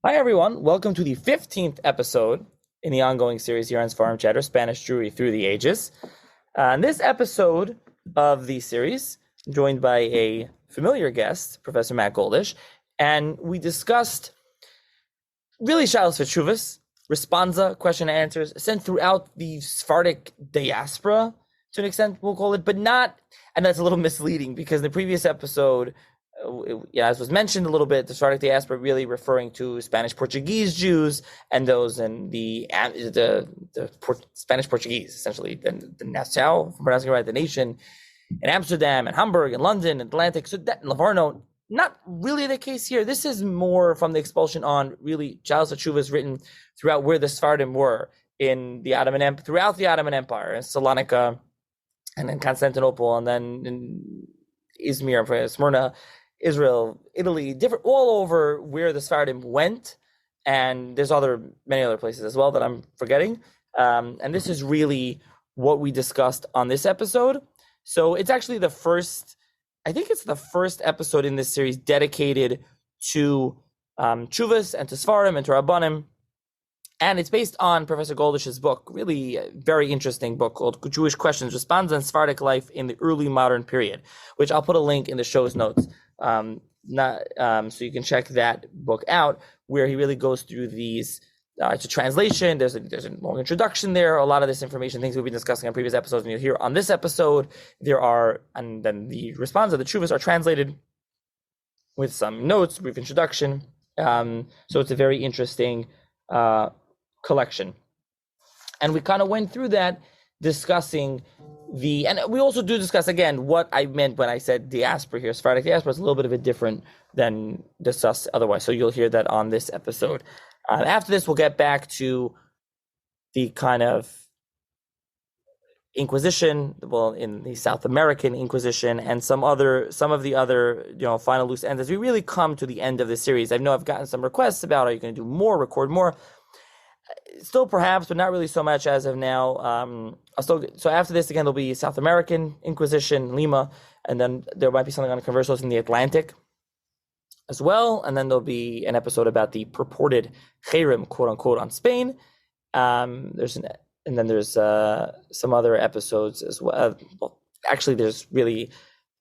Hi, everyone. Welcome to the 15th episode in the ongoing series here on Seforim Chatter, Spanish Jewry Through the Ages. In this episode of the series, I'm joined by a familiar guest, Professor Matt Goldish, and we discussed really shailos v'tshuvos, responsa, question and answers, sent throughout the Sephardic diaspora, to an extent, we'll call it, but not, and that's a little misleading, because in the previous episode, as was mentioned a little bit, the Sephardic diaspora really referring to Spanish-Portugese Jews and those in the Spanish-Portugese, essentially, the Nassau, if I'm pronouncing it right, the nation in Amsterdam and Hamburg and London, Atlantic, so that in Livorno, not really the case here. This is more from the expulsion on really shailos v'tshuvos written throughout where the Sephardim were in the Ottoman Empire, throughout the Ottoman Empire, in Salonika and then Constantinople and then in Izmir, Smyrna, Israel, Italy, different all over where the Sephardim went, and there's many other places as well that I'm forgetting. And this is really what we discussed on this episode. So it's actually the first episode in this series dedicated to tshuvos and to Seforim and to Rabbonim. And it's based on Professor Goldish's book, really a very interesting book called Jewish Questions, Responsa on Sephardic Life in the Early Modern Period, which I'll put a link in the show's notes, so you can check that book out, where he really goes through these. It's a translation. There's a long introduction there. A lot of this information, things we've been discussing on previous episodes, and you'll hear on this episode. And then the responsa, the tshuvos, are translated with some notes, brief introduction. So it's a very interesting collection, and we kind of went through that, discussing and we also do discuss again what I meant when I said diaspora here. Sephardic diaspora is a little bit of a different than discussed otherwise, so you'll hear that on this episode. After this, we'll get back to the kind of Inquisition, in the South American Inquisition, and some of the other, final loose ends as we really come to the end of this series. I know I've gotten some requests about, are you going to do more, record more? Still perhaps, but not really so much as of now. So after this, again, there'll be South American Inquisition, Lima, and then there might be something on conversos in the Atlantic as well. And then there'll be an episode about the purported cherem, quote unquote, on Spain. There's some other episodes as well. Actually, there's really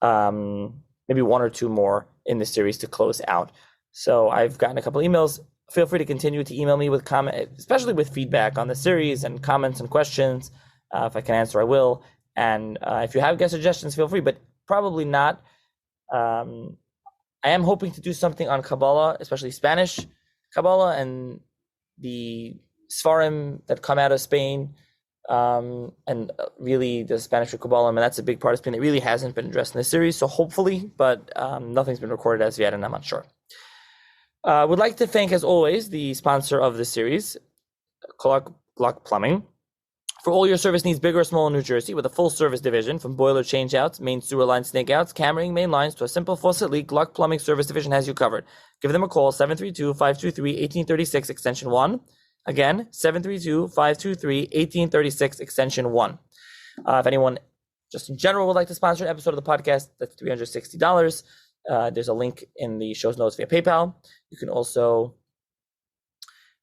maybe one or two more in this series to close out. So I've gotten a couple emails. Feel free to continue to email me with comment, especially with feedback on the series and comments and questions. If I can answer, I will. And if you have guest suggestions, feel free, but probably not. I am hoping to do something on Kabbalah, especially Spanish Kabbalah and the Seforim that come out of Spain, and really the Spanish Kabbalah. And that's a big part of Spain that really hasn't been addressed in this series. So hopefully, but nothing's been recorded as of yet, and I'm not sure. Would like to thank, as always, the sponsor of the series, Glock Plumbing. For all your service needs, big or small, in New Jersey, with a full-service division, from boiler changeouts, main sewer line snakeouts, cammering main lines, to a simple faucet leak, Glock Plumbing Service Division has you covered. Give them a call, 732-523-1836, extension 1. Again, 732-523-1836, extension 1. If anyone, just in general, would like to sponsor an episode of the podcast, that's $360. There's a link in the show's notes via PayPal. You can also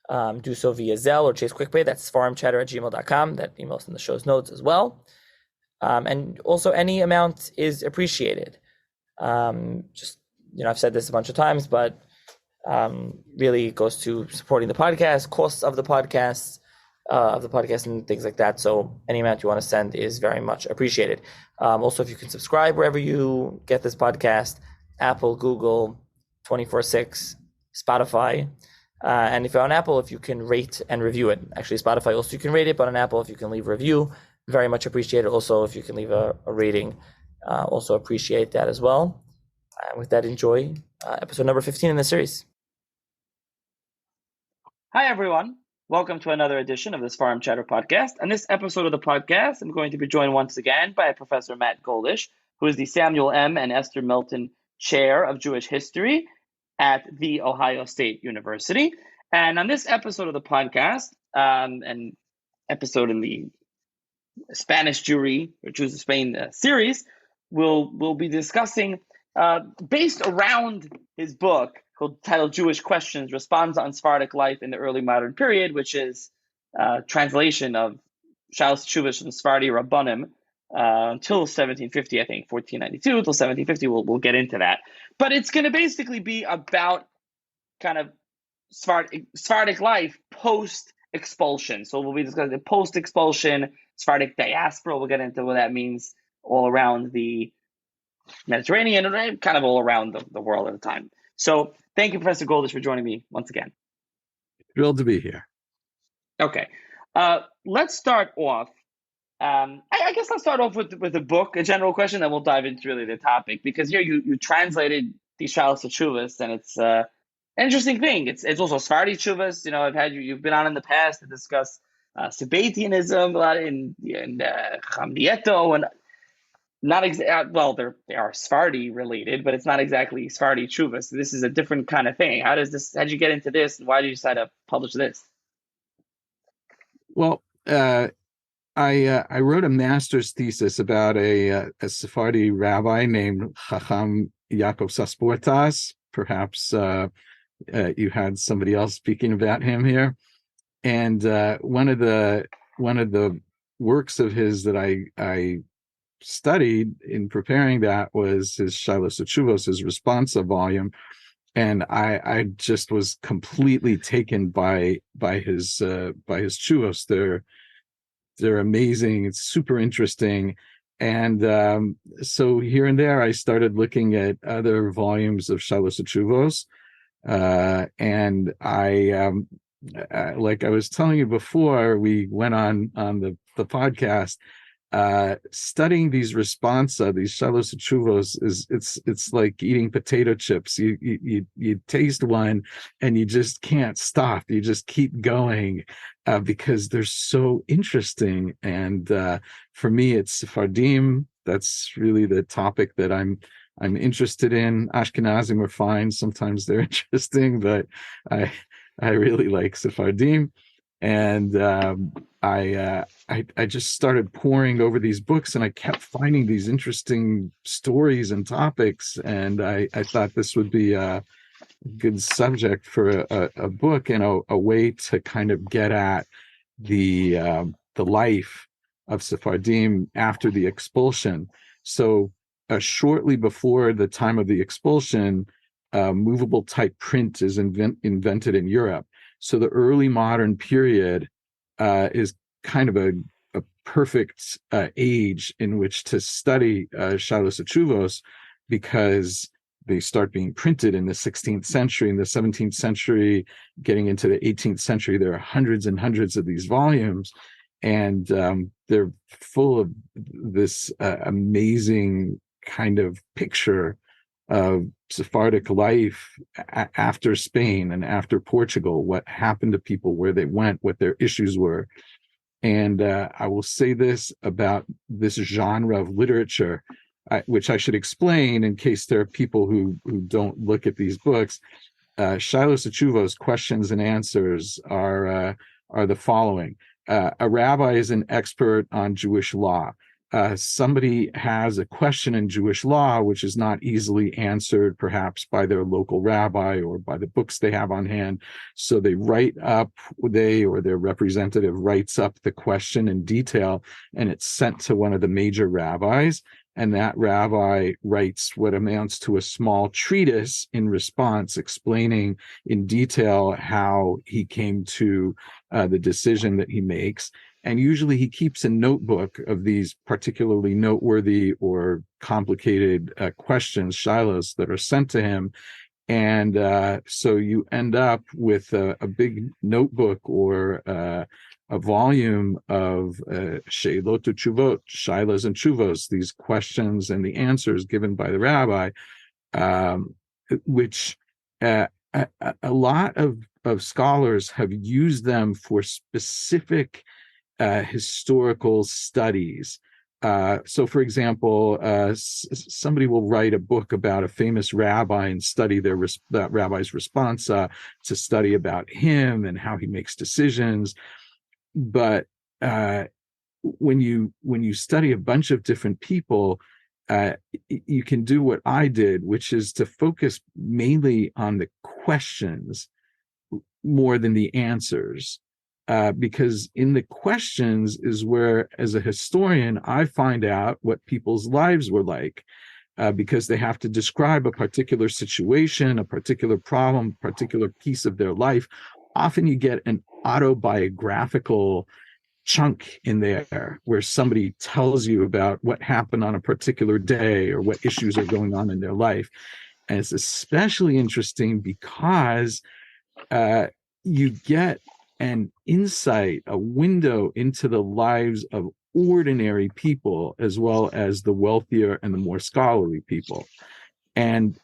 do so via Zelle or Chase QuickPay. That's seforimchatter@gmail.com. That email's in the show's notes as well. And also, any amount is appreciated. I've said this a bunch of times, but really goes to supporting the podcast, costs of the podcast, and things like that. So any amount you want to send is very much appreciated. Also, if you can subscribe wherever you get this podcast, Apple, Google, 24/6, Spotify. And if you're on Apple, if you can rate and review it. Actually, Spotify also you can rate it, but on Apple, if you can leave a review, very much appreciated. Also, if you can leave a rating, also appreciate that as well. With that, enjoy episode number 15 in the series. Hi, everyone. Welcome to another edition of the Seforim Chatter podcast. On this episode of the podcast, I'm going to be joined once again by Professor Matt Goldish, who is the Samuel M. and Esther Milton Chair of Jewish History at The Ohio State University. And on this episode of the podcast, an episode in the Spanish Jewry, or Jews of Spain series, we'll be discussing, based around his book, titled Jewish Questions, Responsa on Sephardic Life in the Early Modern Period, which is translation of shailos teshuvos from Sephardi Rabbonim until 1750, I think, 1492 till 1750. We'll get into that. But it's going to basically be about kind of Sephardic life post-expulsion. So we'll be discussing post-expulsion, Sephardic diaspora. We'll get into what that means all around the Mediterranean, and kind of all around the world at the time. So thank you, Professor Goldish, for joining me once again. Thrilled to be here. Okay. Let's start off. I guess let's start off with the book, a general question, then we'll dive into really the topic, because here you translated these shailos teshuvos, and it's an interesting thing. It's also Sephardi teshuvos. I've had you've been on in the past to discuss Sabbatianism a lot in Chamdieto, and not they are Sephardi related, but it's not exactly Sephardi teshuvos. So this is a different kind of thing. How'd you get into this, and why did you decide to publish this? Well, I wrote a master's thesis about a Sephardi rabbi named Chacham Yaakov Sasportas. Perhaps you had somebody else speaking about him here. And one of the works of his that I studied in preparing that was his shailos teshuvos, his responsa volume. And I just was completely taken by his teshuvos. They're amazing. It's super interesting. And so here and there, I started looking at other volumes of shailos teshuvos. And I, like I was telling you before we went on the podcast, studying these responsa, these shailos teshuvos, it's like eating potato chips. You taste one and you just can't stop. You just keep going because they're so interesting. And for me, it's Sephardim. That's really the topic that I'm interested in. Ashkenazim are fine. Sometimes they're interesting, but I really like Sephardim. And I just started poring over these books, and I kept finding these interesting stories and topics. And I thought this would be a good subject for a book and a way to kind of get at the life of Sephardim after the expulsion. So shortly before the time of the expulsion, movable type print is invented in Europe. So the early modern period is kind of a perfect age in which to study shailos teshuvos, because they start being printed in the 16th century. In the 17th century, getting into the 18th century, there are hundreds and hundreds of these volumes, and they're full of this amazing kind of picture of Sephardic life after Spain and after Portugal, what happened to people, where they went, what their issues were. And I will say this about this genre of literature, which I should explain in case there are people who don't look at these books. Shailos teshuvos, questions and answers, are the following. A rabbi is an expert on Jewish law. Somebody has a question in Jewish law which is not easily answered, perhaps by their local rabbi or by the books they have on hand. So they or their representative writes up the question in detail, and it's sent to one of the major rabbis. And that rabbi writes what amounts to a small treatise in response, explaining in detail how he came to the decision that he makes. And usually he keeps a notebook of these particularly noteworthy or complicated questions, shailos, that are sent to him. And so you end up with a big notebook or a volume of shailos teshuvot, shailos and teshuvos, these questions and the answers given by the rabbi, which a lot of scholars have used them for specific historical studies. So, for example, somebody will write a book about a famous rabbi and study that rabbi's responsa, to study about him and how he makes decisions. But when you study a bunch of different people, you can do what I did, which is to focus mainly on the questions more than the answers. Because in the questions is where, as a historian, I find out what people's lives were like, because they have to describe a particular situation, a particular problem, a particular piece of their life. Often you get an autobiographical chunk in there where somebody tells you about what happened on a particular day or what issues are going on in their life. And it's especially interesting because you get an insight, a window into the lives of ordinary people, as well as the wealthier and the more scholarly people. And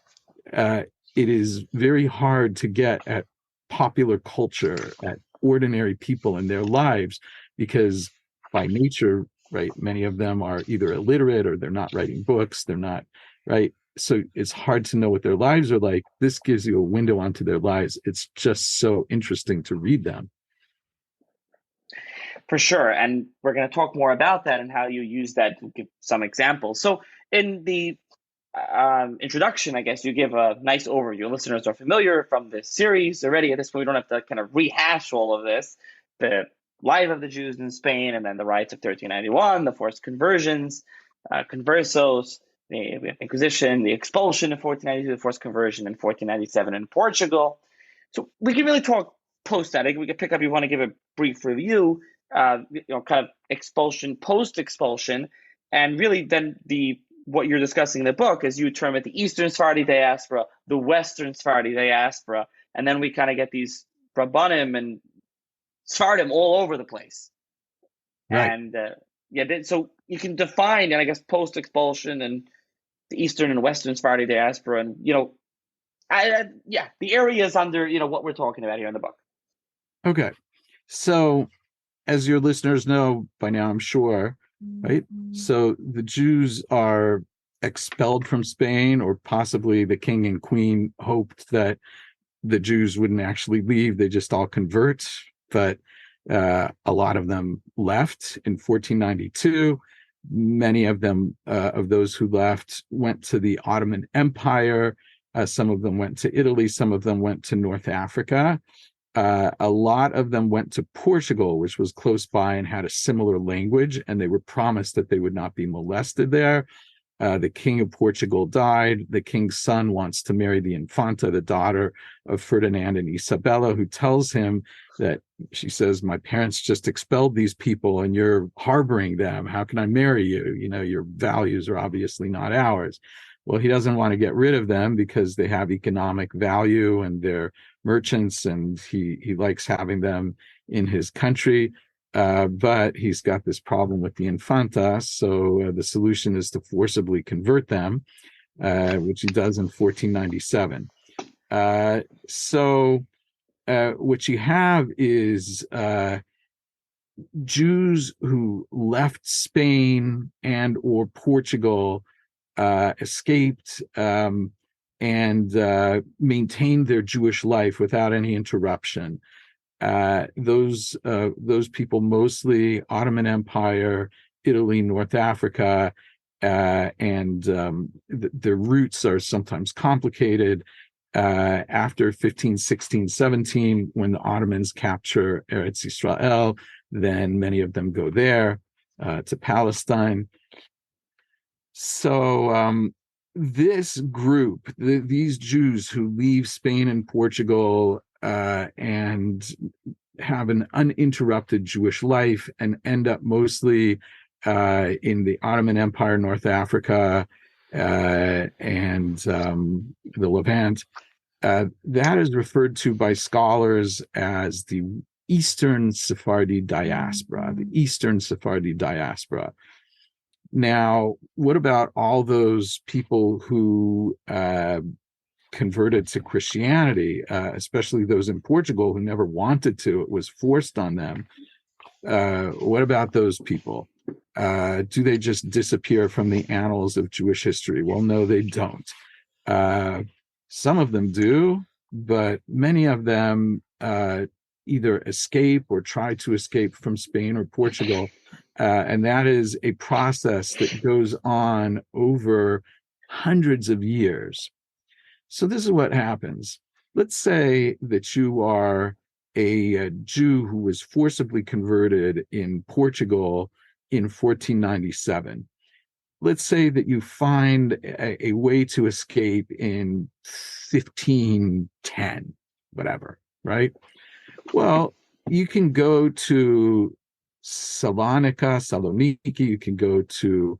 it is very hard to get at popular culture, at ordinary people in their lives, because by nature, right, many of them are either illiterate or they're not writing books, they're not, right? So it's hard to know what their lives are like. This gives you a window onto their lives. It's just so interesting to read them. For sure. And we're going to talk more about that and how you use that to give some examples. So in the introduction, I guess you give a nice overview. Listeners are familiar from this series already. At this point, we don't have to kind of rehash all of this. The life of the Jews in Spain, and then the riots of 1391, the forced conversions, conversos, the Inquisition, the expulsion in 1492, the forced conversion in 1497 in Portugal. So we can really talk post that. We can pick up, you want to give a brief review, kind of expulsion, post-expulsion, and really then what you're discussing in the book, as you term it, the Eastern Sephardi diaspora, the Western Sephardi diaspora, and then we kind of get these Rabbonim and Sephardim all over the place. Right. And so you can define, and I guess post-expulsion and the Eastern and Western Sephardi diaspora, and the areas under what we're talking about here in the book. Okay, so as your listeners know by now, I'm sure, right? So the Jews are expelled from Spain, or possibly the king and queen hoped that the Jews wouldn't actually leave, they just all convert. But a lot of them left in 1492. Many of them, of those who left, went to the Ottoman Empire. Some of them went to Italy. Some of them went to North Africa. A lot of them went to Portugal, which was close by and had a similar language, and they were promised that they would not be molested there. The king of Portugal died. The king's son wants to marry the Infanta, the daughter of Ferdinand and Isabella, who tells him that, she says, my parents just expelled these people and you're harboring them. How can I marry you? Your values are obviously not ours. Well, he doesn't want to get rid of them because they have economic value and they're merchants, and he likes having them in his country. But he's got this problem with the Infanta, so the solution is to forcibly convert them, which he does in 1497. So what you have is Jews who left Spain and or Portugal, escaped and maintained their Jewish life without any interruption. Those people, mostly Ottoman Empire, Italy, North Africa, and their roots are sometimes complicated. After 1516, 17, when the Ottomans capture Eretz Israel, then many of them go there to Palestine. So this group, these Jews who leave Spain and Portugal and have an uninterrupted Jewish life and end up mostly in the Ottoman Empire, North Africa, and the Levant, that is referred to by scholars as the Eastern Sephardi diaspora, the Eastern Sephardi diaspora. Now, what about all those people who converted to Christianity, especially those in Portugal who never wanted to? It was forced on them. What about those people? Do they just disappear from the annals of Jewish history? Well, no, they don't. Some of them do, but many of them either escape or try to escape from Spain or Portugal And that is a process that goes on over hundreds of years. So this is what happens. Let's say that you are a Jew who was forcibly converted in Portugal in 1497. Let's say that you find a way to escape in 1510, whatever, right? Well, you can go to Saloniki, you can go to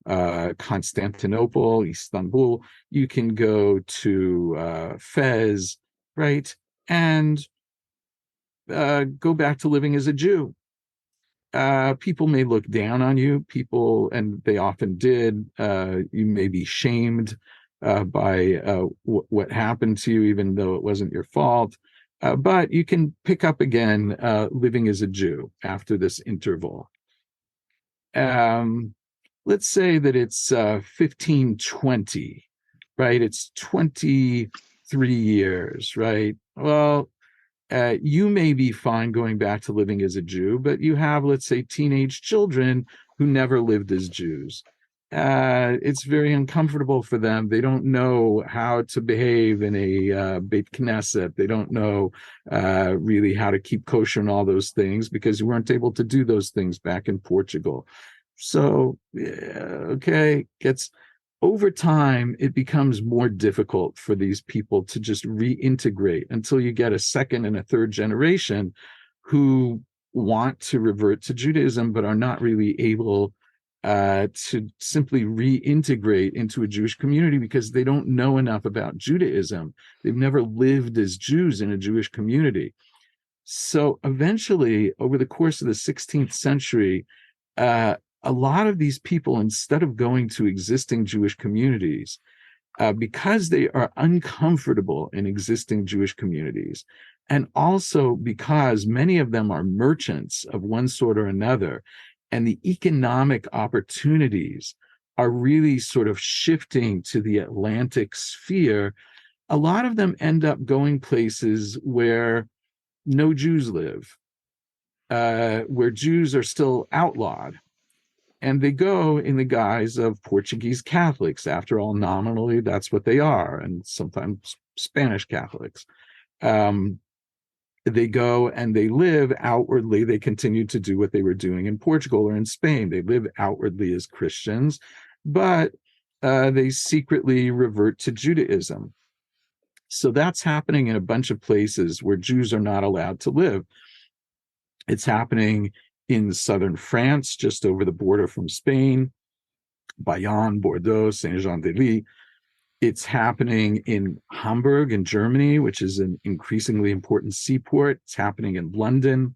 Constantinople, Istanbul, you can go to Fez, right? And go back to living as a Jew. People may look down on you, and they often did. You may be shamed by what happened to you, even though it wasn't your fault. But you can pick up again living as a Jew after this interval. Let's say that it's 1520, right? It's 23 years, right? Well, you may be fine going back to living as a Jew, but you have, let's say, teenage children who never lived as Jews. It's very uncomfortable for them. They don't know how to behave in a Beit Knesset. They don't know really how to keep kosher and all those things because you weren't able to do those things back in Portugal. So, over time, it becomes more difficult for these people to just reintegrate until you get a second and a third generation who want to revert to Judaism, but are not really able to simply reintegrate into a Jewish community because they don't know enough about Judaism. They've never lived as Jews in a Jewish community. So eventually, over the course of the 16th century, a lot of these people, instead of going to existing Jewish communities, because they are uncomfortable in existing Jewish communities, and also because many of them are merchants of one sort or another, and the economic opportunities are really sort of shifting to the Atlantic sphere, a lot of them end up going places where no Jews live, where Jews are still outlawed. And they go in the guise of Portuguese Catholics. After all, nominally, that's what they are, and sometimes Spanish Catholics. They go and they live outwardly. They continue to do what they were doing in Portugal or in Spain. They live outwardly as Christians, but they secretly revert to Judaism. So that's happening in a bunch of places where Jews are not allowed to live. It's happening in southern France, just over the border from Spain, Bayonne, Bordeaux, Saint-Jean-de-Luz. It's happening in Hamburg in Germany, which is an increasingly important seaport. It's happening in London.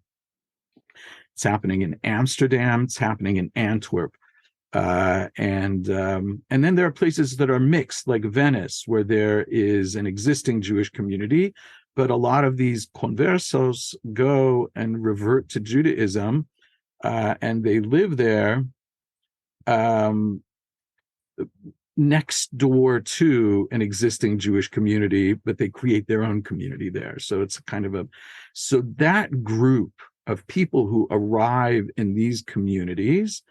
It's happening in Amsterdam. It's happening in Antwerp. And then there are places that are mixed, like Venice, where there is an existing Jewish community, but a lot of these conversos go and revert to Judaism, and they live there next door to an existing Jewish community, but they create their own community there. So it's kind of so that group of people who arrive in these communities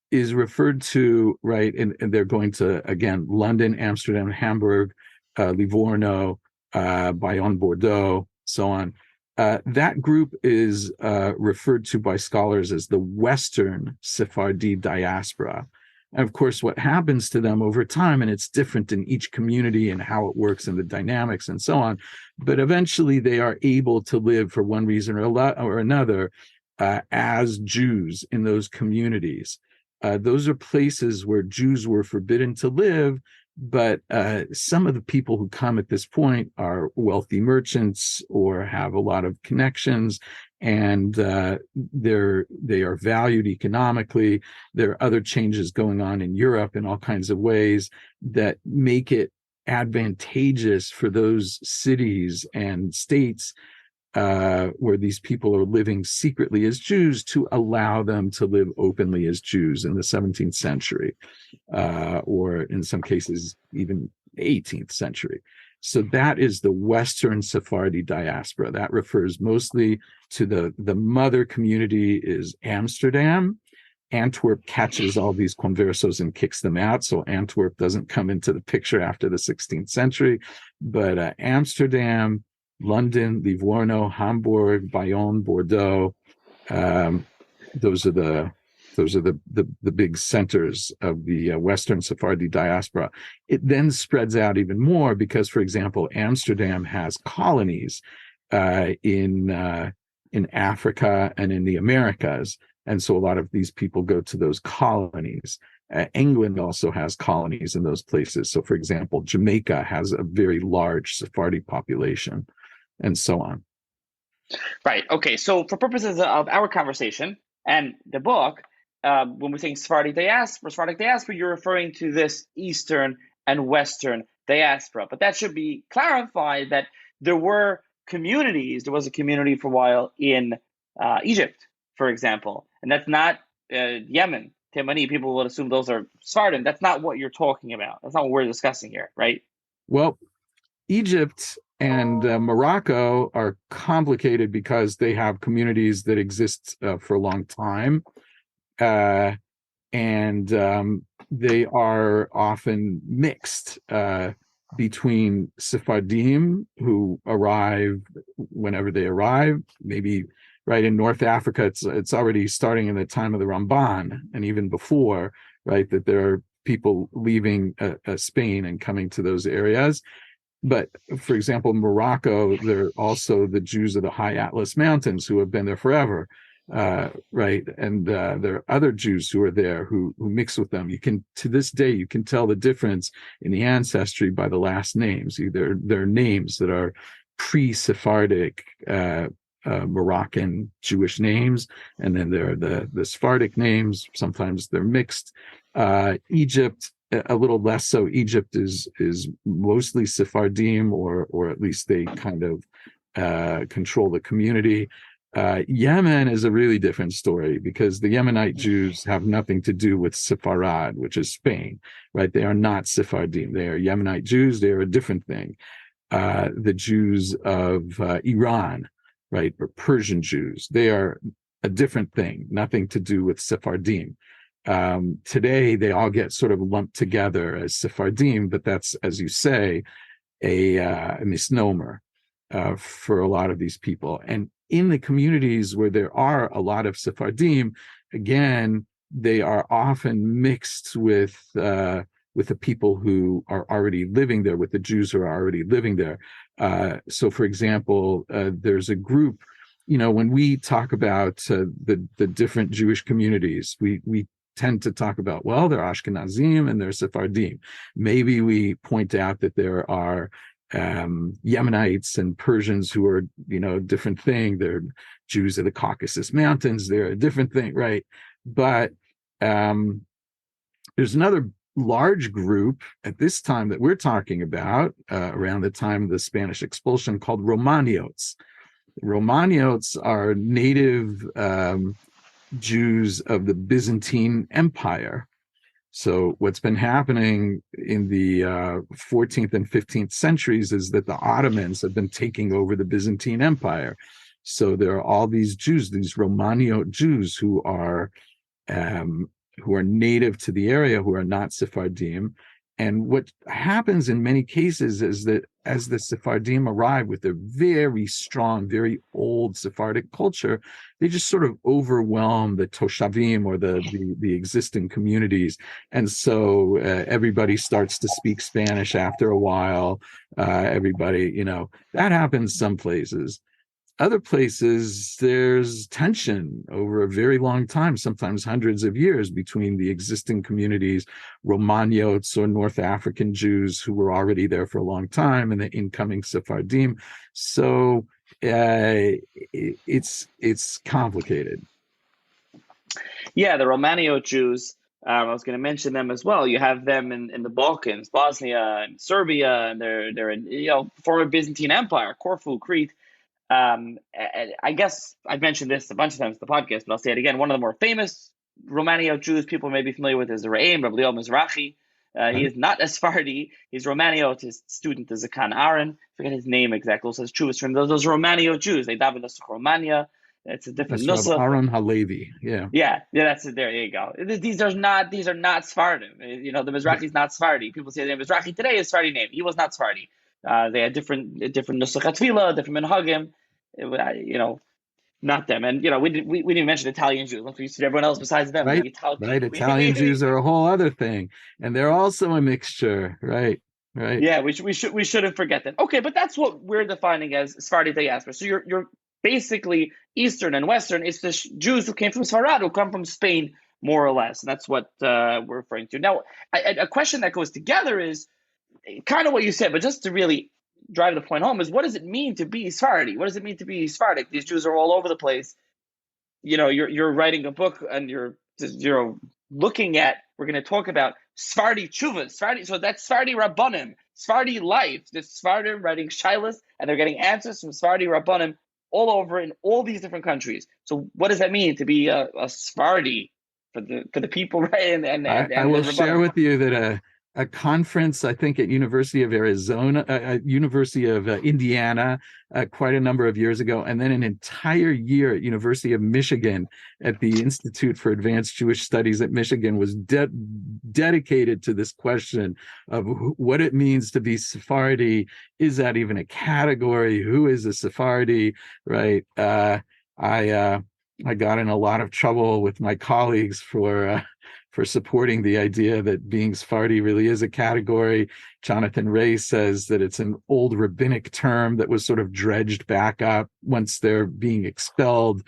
is referred to, right, and they're going to, again, London, Amsterdam, Hamburg, Livorno, Bayonne, Bordeaux, so on. That group is referred to by scholars as the Western Sephardi diaspora. And of course, what happens to them over time, and it's different in each community and how it works and the dynamics and so on, but eventually they are able to live for one reason or another as Jews in those communities. Those are places where Jews were forbidden to live, but some of the people who come at this point are wealthy merchants or have a lot of connections, and they are valued economically. There are other changes going on in Europe in all kinds of ways that make it advantageous for those cities and states where these people are living secretly as Jews to allow them to live openly as Jews in the 17th century, or in some cases, even 18th century. So that is the Western Sephardi diaspora. That refers mostly to the mother community is Amsterdam, Antwerp catches all these conversos and kicks them out. So Antwerp doesn't come into the picture after the 16th century. But Amsterdam, London, Livorno, Hamburg, Bayonne, Bordeaux, those are the big centers of the Western Sephardi diaspora. It then spreads out even more because, for example, Amsterdam has colonies in Africa and in the Americas. And so a lot of these people go to those colonies. England also has colonies in those places. So, for example, Jamaica has a very large Sephardi population, and so on. Right. Okay. So, for purposes of our conversation and the book, when we're saying Sephardic diaspora, you're referring to this Eastern and Western diaspora. But that should be clarified that there was a community for a while in Egypt, for example, and that's not Yemen, Temani. People would assume those are Sephardim. That's not what you're talking about. That's not what we're discussing here, right? Well, Egypt and Morocco are complicated because they have communities that exist for a long time. And they are often mixed between Sephardim who arrive whenever they arrive. Maybe right in North Africa, it's already starting in the time of the Ramban, and even before, right, that there are people leaving Spain and coming to those areas. But for example, Morocco, there are also the Jews of the High Atlas Mountains who have been there forever. Right, and there are other Jews who are there who mix with them. To this day, you can tell the difference in the ancestry by the last names. Either they're names that are pre-Sephardic Moroccan Jewish names, and then there are the Sephardic names. Sometimes they're mixed. Egypt, a little less so. Egypt is mostly Sephardim, or at least they kind of control the community. Yemen is a really different story because the Yemenite Jews have nothing to do with Sepharad, which is Spain, right? They are not Sephardim. They are Yemenite Jews. They are a different thing. The Jews of Iran, right, or Persian Jews, they are a different thing, nothing to do with Sephardim. Today, they all get sort of lumped together as Sephardim, but that's, as you say, a misnomer for a lot of these people. And in the communities where there are a lot of Sephardim, again, they are often mixed with the people who are already living there, with the Jews who are already living there. So, for example, there's a group, when we talk about the different Jewish communities, we tend to talk about, well, they're Ashkenazim and they're Sephardim. Maybe we point out that there are Yemenites and Persians who are, a different thing. They're Jews of the Caucasus Mountains. They're a different thing, right? But there's another large group at this time that we're talking about, around the time of the Spanish expulsion, called Romaniotes. Romaniotes are native Jews of the Byzantine Empire. So what's been happening in the 14th and 15th centuries is that the Ottomans have been taking over the Byzantine Empire. So there are all these Jews, these Romaniote Jews who are native to the area, who are not Sephardim. And what happens in many cases is that as the Sephardim arrive with their very strong, very old Sephardic culture, they just sort of overwhelm the Toshavim, or the existing communities. And so everybody starts to speak Spanish after a while. Everybody, that happens some places. Other places, there's tension over a very long time, sometimes hundreds of years, between the existing communities, Romaniotes or North African Jews who were already there for a long time, and the incoming Sephardim. So it's complicated. Yeah, the Romaniote Jews, I was going to mention them as well. You have them in the Balkans, Bosnia and Serbia, and they're in former Byzantine Empire, Corfu, Crete. I guess I've mentioned this a bunch of times in the podcast, but I'll say it again. One of the more famous Romaniote Jews people may be familiar with is the Re'im, Rabbi Leo Mizrahi. He is not a Sephardi. He's Romaniote. His student is Zakan Aaron. I forget his name exactly. Also, it's true. It's from those Romaniote Jews. They daven the Romania. It's a different That's Rabbi nusach. Aaron Halevi. Yeah. Yeah, that's it. There you go. These are not Sephardim. You know, the Mizrahi is not Sephardi. People say the Mizrahi today is Sephardi name. He was not Sephardi. They had different nusach tefillah, different minhagim. You know, not them. And you know, we didn't mention Italian Jews. We used to everyone else besides them. Right, Like right. Italian Jews are a whole other thing, and they're also a mixture. Right, right. Yeah, we shouldn't forget that. Okay, but that's what we're defining as Sephardi diaspora. So you're basically Eastern and Western. It's the Jews who came from Sfarad, who come from Spain, more or less. And that's what we're referring to. Now, a question that goes together is kind of what you said, but just to really drive the point home is, what does it mean to be Sephardi? What does it mean to be Sephardic? These Jews are all over the place. You know, you're writing a book and you're looking at, we're going to talk about Sephardi Tshuvas, so that's Sephardi Rabbonim, Sephardi life. This Sephardi writing shailos, and they're getting answers from Sephardi Rabbonim all over in all these different countries. So what does that mean to be a Sephardi for the people, right? And I will share with you that a conference, I think at University of Arizona, University of Indiana, quite a number of years ago, and then an entire year at University of Michigan at the Institute for Advanced Jewish Studies at Michigan was dedicated to this question of what it means to be Sephardi. Is that even a category? Who is a Sephardi? Right? I got in a lot of trouble with my colleagues for supporting the idea that being Sephardi really is a category. Jonathan Ray says that it's an old rabbinic term that was sort of dredged back up once they're being expelled,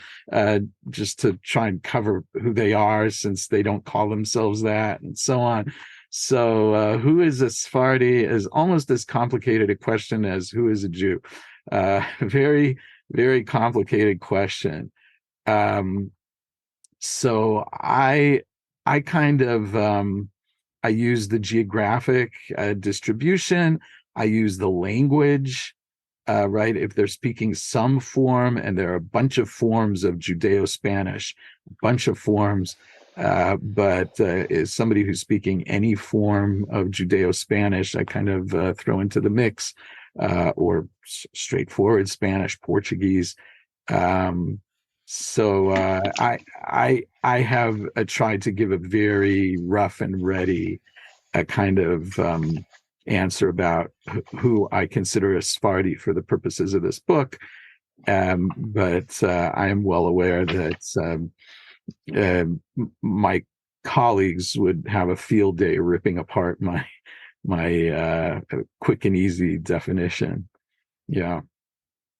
just to try and cover who they are, since they don't call themselves that, and so on. So who is a Sephardi is almost as complicated a question as who is a Jew. Very, very complicated question. So I kind of I use the geographic distribution. I use the language, right? If they're speaking some form, and there are a bunch of forms of Judeo-Spanish, a bunch of forms, but is somebody who's speaking any form of Judeo-Spanish, I kind of throw into the mix, or straightforward Spanish-Portugese. So I have tried to give a very rough and ready kind of answer about who I consider a Sephardi for the purposes of this book, but I am well aware that my colleagues would have a field day ripping apart my quick and easy definition. Yeah.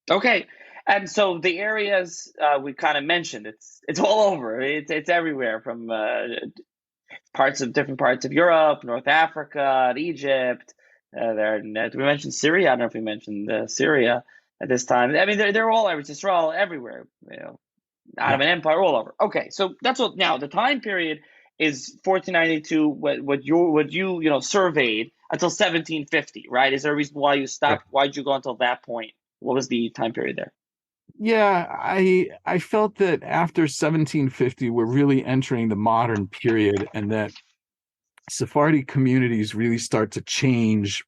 Okay. And so the areas we kind of mentioned, it's all over. It's everywhere, from different parts of Europe, North Africa, Egypt. We mentioned Syria. I don't know if we mentioned Syria at this time. I mean, they're all over. Israel, everywhere. You know, Ottoman Empire, all over. Okay, so that's what. Now the time period is 1492. What you surveyed until 1750, right? Is there a reason why you stopped? Why did you go until that point? What was the time period there? Yeah, I felt that after 1750, we're really entering the modern period, and that Sephardi communities really start to change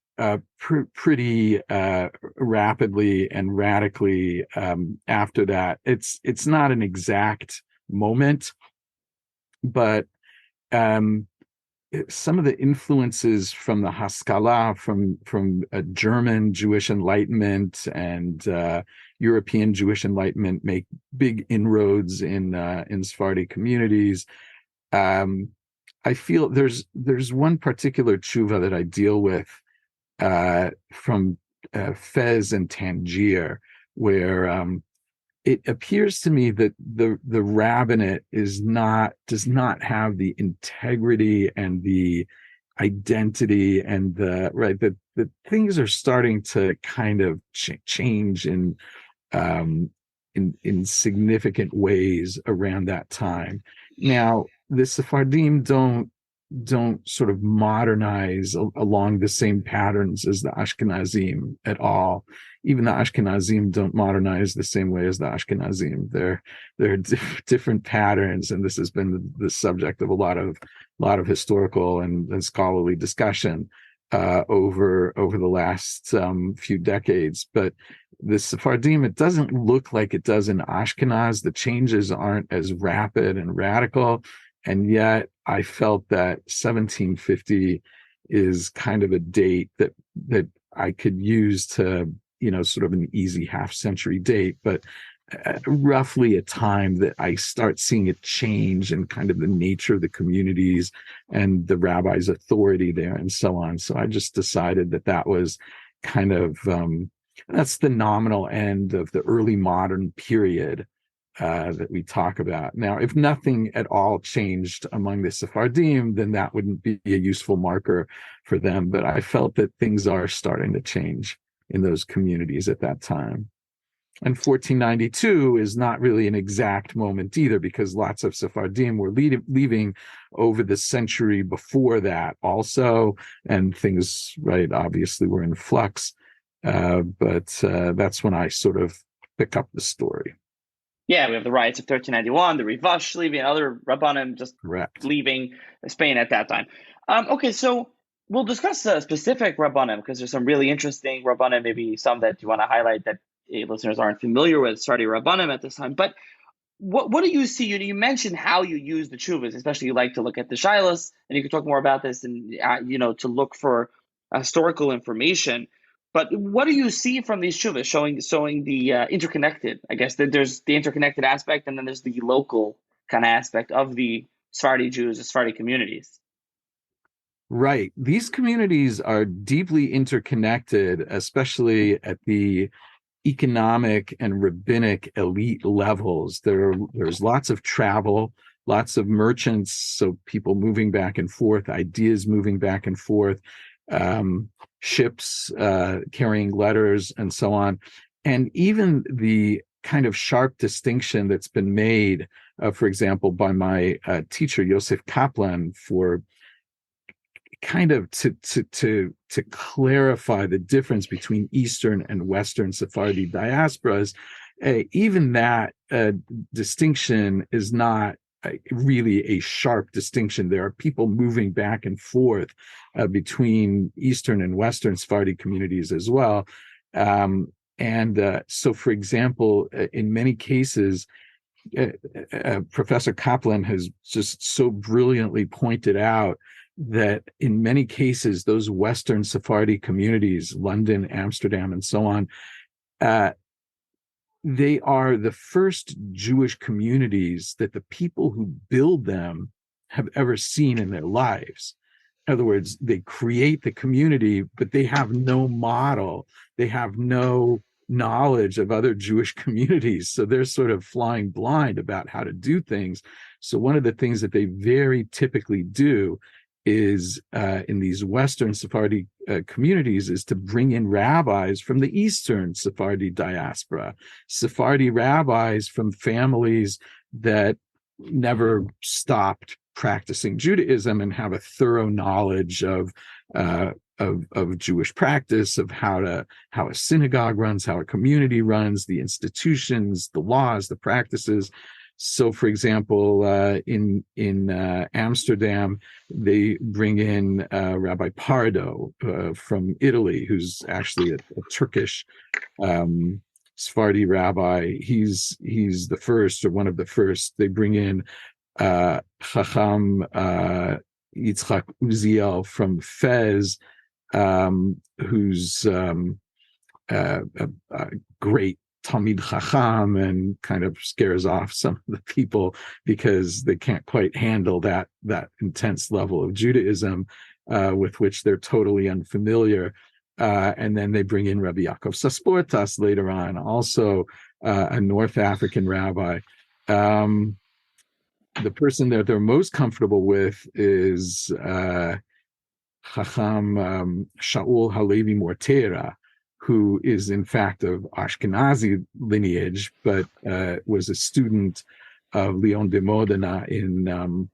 pretty rapidly and radically after that. It's not an exact moment, but some of the influences from the Haskalah, from German Jewish Enlightenment and European Jewish Enlightenment, make big inroads in Sephardi communities. I feel there's one particular tshuva that I deal with from Fez and Tangier, where it appears to me that the rabbinate does not have the integrity and the identity and the things are starting to kind of change in significant ways around that time. Now, the Sephardim don't sort of modernize along the same patterns as the Ashkenazim at all. Even the Ashkenazim don't modernize the same way as the Ashkenazim. There are different patterns, and this has been the subject of a lot of historical and scholarly discussion. over the last few decades. But the Sephardim, it doesn't look like it does in Ashkenaz. The changes aren't as rapid and radical, and yet I felt that 1750 is kind of a date that I could use to, sort of an easy half-century date, but roughly a time that I start seeing a change in kind of the nature of the communities and the rabbi's authority there and so on. So I just decided that was kind of, that's the nominal end of the early modern period that we talk about. Now, if nothing at all changed among the Sephardim, then that wouldn't be a useful marker for them. But I felt that things are starting to change in those communities at that time. And 1492 is not really an exact moment either, because lots of Sephardim were leaving over the century before that also, and things, right, obviously were in flux. But that's when I sort of pick up the story. Yeah, we have the riots of 1391, the Rivash leaving, other Rabbonim just leaving Spain at that time. Okay, so we'll discuss specific Rabbonim, because there's some really interesting Rabbonim, maybe some that you want to highlight that listeners aren't familiar with Sephardi Rabbonim at this time. But what do you see? You mentioned how you use the tshuvas, especially you like to look at the shailos, and you can talk more about this and to look for historical information. But what do you see from these tshuvas showing the interconnected? I guess that there's the interconnected aspect, and then there's the local kind of aspect of the Sephardi Jews, the Sephardi communities. Right. These communities are deeply interconnected, especially at the economic and rabbinic elite levels. There's lots of travel, lots of merchants, so people moving back and forth, ideas moving back and forth, ships carrying letters and so on. And even the kind of sharp distinction that's been made, for example, by my teacher, Yosef Kaplan, for kind of to clarify the difference between Eastern and Western Sephardi diasporas, even that distinction is not really a sharp distinction. There are people moving back and forth between Eastern and Western Sephardi communities as well. So, for example, in many cases, Professor Kaplan has just so brilliantly pointed out that in many cases, those Western Sephardi communities, London, Amsterdam, and so on, they are the first Jewish communities that the people who build them have ever seen in their lives. In other words, they create the community, but they have no model. They have no knowledge of other Jewish communities. So they're sort of flying blind about how to do things. So one of the things that they very typically do is in these Western Sephardi communities is to bring in rabbis from the Eastern Sephardi diaspora, Sephardi rabbis from families that never stopped practicing Judaism and have a thorough knowledge of Jewish practice, of how a synagogue runs, how a community runs, the institutions, the laws, the practices. So, for example, in Amsterdam, they bring in Rabbi Pardo from Italy, who's actually a Turkish Sephardi rabbi. He's the first, or one of the first. They bring in Chacham Yitzchak Uziel from Fez, who's a great Talmid Chacham, and kind of scares off some of the people because they can't quite handle that intense level of Judaism with which they're totally unfamiliar. And then they bring in Rabbi Yaakov Sasportas later on, also a North African rabbi. The person that they're most comfortable with is Chacham Shaul Halevi Mortera, who is in fact of Ashkenazi lineage, but was a student of Leon de Modena in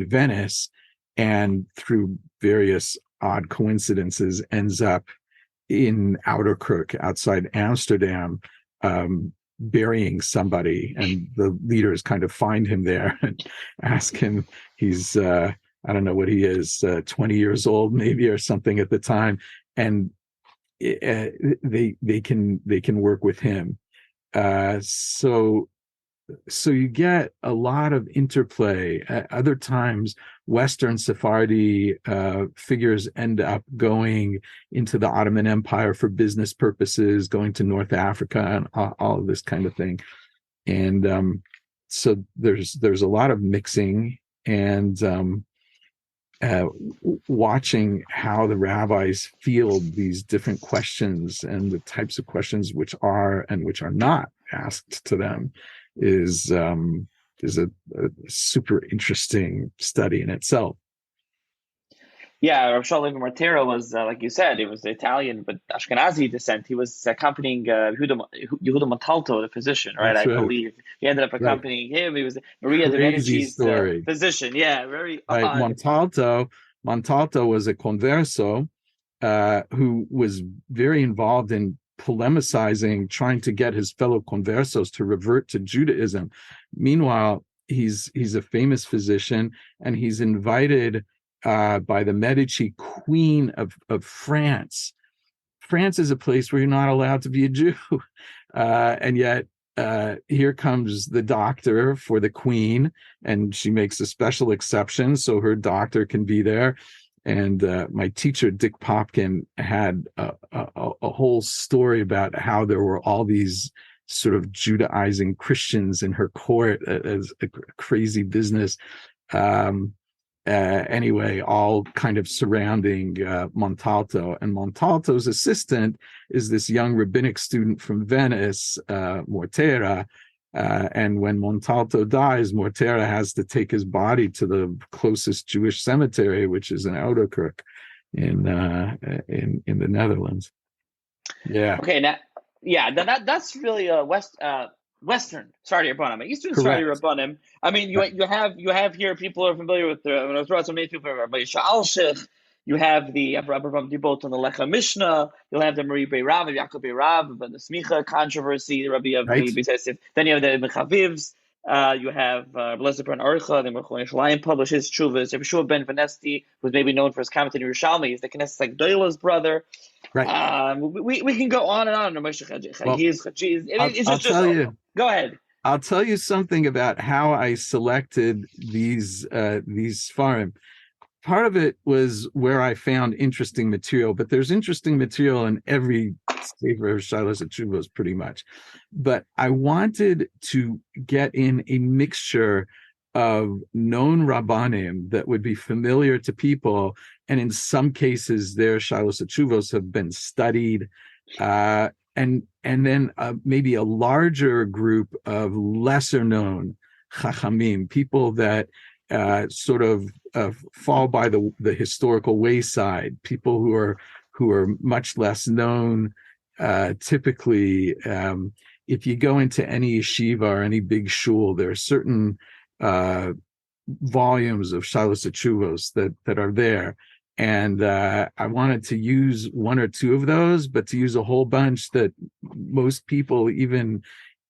Venice, and through various odd coincidences ends up in Ouderkerk outside Amsterdam, burying somebody, and the leaders kind of find him there and ask him. He's I don't know what he is, 20 years old maybe or something at the time, and they can work with him. So you get a lot of interplay. At other times, Western Sephardi figures end up going into the Ottoman Empire for business purposes, going to North Africa and all of this kind of thing. And so there's a lot of mixing, and watching how the rabbis field these different questions and the types of questions which are and which are not asked to them is a super interesting study in itself. Yeah, Rav Shalom Mortera was, like you said, he was Italian but Ashkenazi descent. He was accompanying Yehuda Montalto, the physician, right? That's I right. believe he ended up accompanying him. He was Maria de Crazy Medici's story. physician. Yeah, very Right. odd. Montalto was a converso who was very involved in polemicizing, trying to get his fellow conversos to revert to Judaism. Meanwhile, he's a famous physician, and he's invited by the Medici Queen of France. France is a place where you're not allowed to be a Jew, and yet here comes the doctor for the Queen, and she makes a special exception so her doctor can be there. And my teacher, Dick Popkin, had a whole story about how there were all these sort of Judaizing Christians in her court as a crazy business. Anyway, all kind of surrounding Montalto. And Montalto's assistant is this young rabbinic student from Venice, Mortera. And when Montalto dies, Mortera has to take his body to the closest Jewish cemetery, which is in Ouderkerk in the Netherlands. Yeah. Okay, that's really a Western Sephardi Rabbonim. Eastern Sephardi Rabbonim. I mean, you have here people are familiar with when I was brought so many people from Rabbi Sha'al. You have the Abraham Dibot on the Lecha Mishnah. You'll have the Marie Beirav, Yaakov Beirav, the Smicha controversy, the Rabbi of the Beisesif. Then you have the Mechavivs. You have Blessed Bran Archa, the Mechon Yishalayim published his Chuvas. Yeshua ben Vanesti was maybe known for his commentary in Yerushalmi. He's the Knesset Agdola's brother. Right. We can go on and on. Go ahead. I'll tell you something about how I selected these Seforim. Part of it was where I found interesting material, but there's interesting material in every Sefer Shailos and Tshuvos pretty much. But I wanted to get in a mixture of known Rabbonim that would be familiar to people, and in some cases their Shailos and Tshuvos have been studied, and then maybe a larger group of lesser known Chachamim, people that sort of fall by the historical wayside, people who are much less known. Typically, if you go into any yeshiva or any big shul, there are certain volumes of Shailos Tshuvos that are there. And I wanted to use one or two of those, but to use a whole bunch that most people, even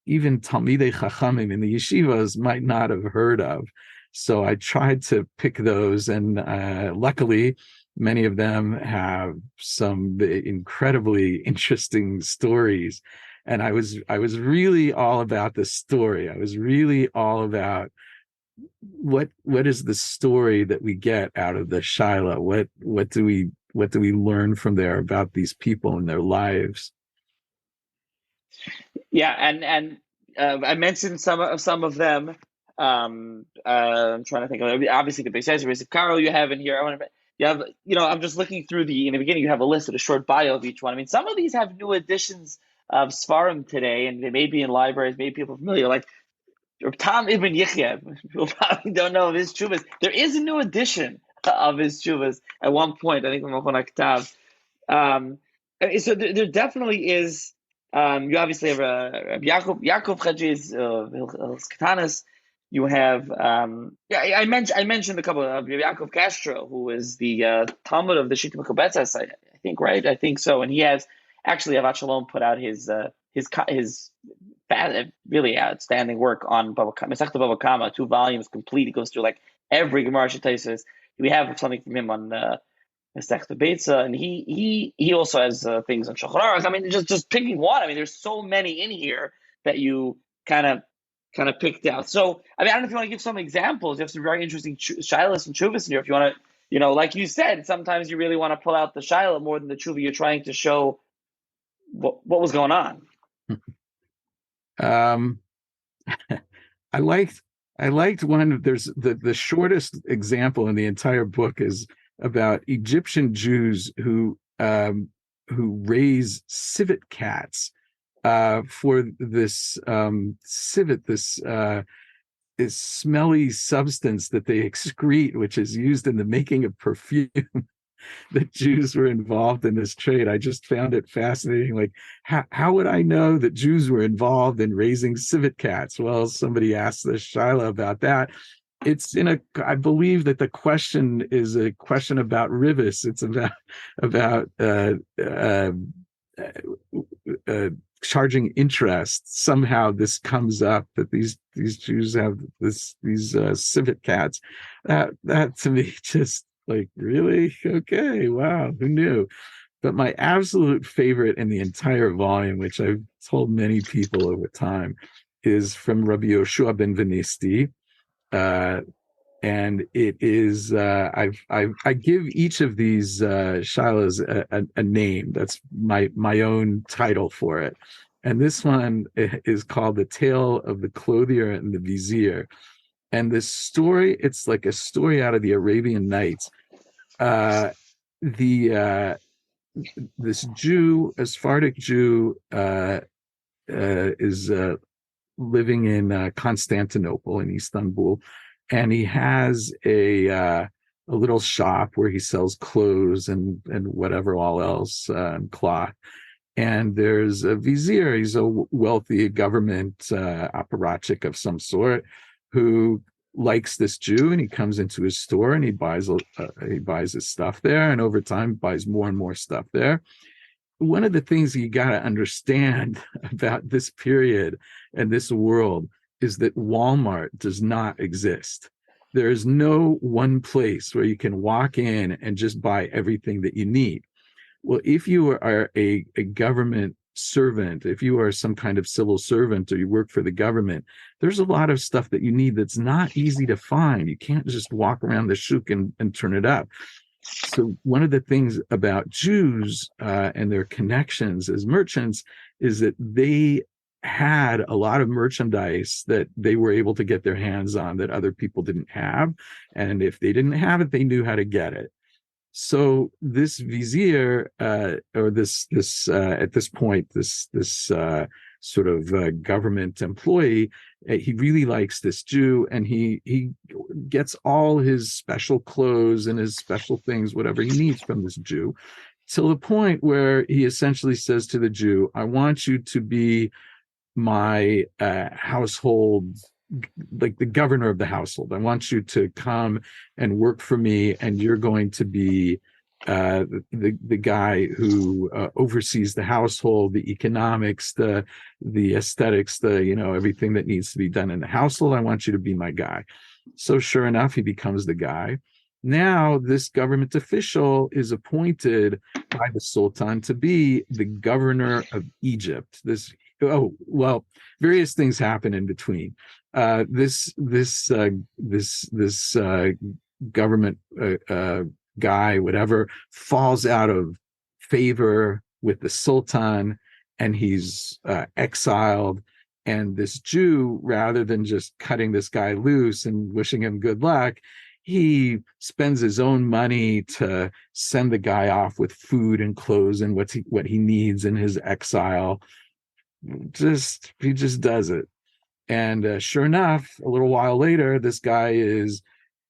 Talmidei Chachamim in the yeshivas, might not have heard of. So I tried to pick those, and luckily, many of them have some incredibly interesting stories. And I was really all about the story. I was really all about what is the story that we get out of the Shaila? What do we learn from there about these people and their lives? Yeah, and I mentioned some of them. I'm trying to think of it. Obviously the Beisesif Carol you have in here. I'm just looking through in the beginning you have a list of a short bio of each one. I mean, some of these have new editions of Seforim today, and they may be in libraries, maybe people are familiar, like Tom Ibn Yichya. People probably don't know of his Chuvas. There is a new edition of his Chuvas at one point, I think, from Machon HaKtav. So there definitely is. You obviously have Yaakov Chajiz, Katanas. You have I mentioned a couple of Yaakov Castro, who is the Talmud of the Shita Mechubetzes, I think, right? I think so. And he has actually Avat Shalom put out his really outstanding work on Masechta Bava Kama, 2 volumes complete. He goes through like every Gemara Shetaisis. We have something from him on Masech Beitza, and he also has things on Shulchan. I mean, just picking one. I mean, there's so many in here that you kind of picked out. So, I mean, I don't know if you want to give some examples. You have some very interesting shailos and chuvas in here. If you want to, like you said, sometimes you really want to pull out the shailah more than the chuva. You're trying to show what was going on. I liked one. There's the shortest example in the entire book is about Egyptian Jews who raise civet cats for this civet, this smelly substance that they excrete, which is used in the making of perfume. That Jews were involved in this trade. I just found it fascinating. Like, how would I know that Jews were involved in raising civet cats? Well, somebody asked the Shaila about that. It's I believe that the question is a question about rivas. It's about charging interest. Somehow this comes up that these Jews have these civet cats. That to me just, like, really? Okay, wow, who knew? But my absolute favorite in the entire volume, which I've told many people over time, is from Rabbi Yoshua ben Venisti. And it is, I give each of these shailos a name. That's my own title for it. And this one is called The Tale of the Clothier and the Vizier. And this story, it's like a story out of the Arabian Nights. This Jew, a Sephardic Jew, is living in Constantinople, in Istanbul, and he has a little shop where he sells clothes and whatever all else, and cloth. And there's a vizier. He's a wealthy government apparatchik of some sort, who likes this Jew, and he comes into his store and he buys his stuff there, and over time buys more and more stuff there. One of the things you got to understand about this period and this world is that Walmart does not exist. There is no one place where you can walk in and just buy everything that you need. Well, if you are a government servant, if you are some kind of civil servant or you work for the government, there's a lot of stuff that you need that's not easy to find. You can't just walk around the shuk and turn it up. So one of the things about Jews and their connections as merchants is that they had a lot of merchandise that they were able to get their hands on that other people didn't have. And if they didn't have it, they knew how to get it. So this vizier, or this at this point, this sort of government employee, he really likes this Jew, and he gets all his special clothes and his special things, whatever he needs from this Jew, till the point where he essentially says to the Jew, "I want you to be my household, like the governor of the household. I want you to come and work for me, and you're going to be the guy who oversees the household, the economics, the aesthetics, everything that needs to be done in the household. I want you to be my guy." So sure enough, he becomes the guy. Now this government official is appointed by the Sultan to be the governor of Egypt. Various things happen in between. This government guy, whatever, falls out of favor with the Sultan, and he's exiled. And this Jew, rather than just cutting this guy loose and wishing him good luck, he spends his own money to send the guy off with food and clothes and what he needs in his exile. He just does it. And sure enough, a little while later, this guy is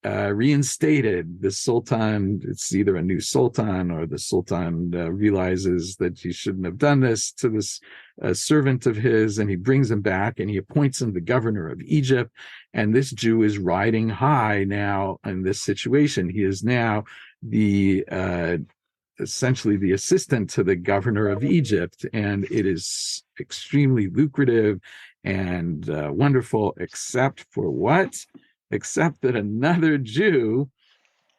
reinstated. The Sultan, it's either a new Sultan or the Sultan realizes that he shouldn't have done this to this servant of his, and he brings him back and he appoints him the governor of Egypt. And this Jew is riding high now in this situation. He is now essentially the assistant to the governor of Egypt, and it is extremely lucrative and wonderful, except for what? Except that another Jew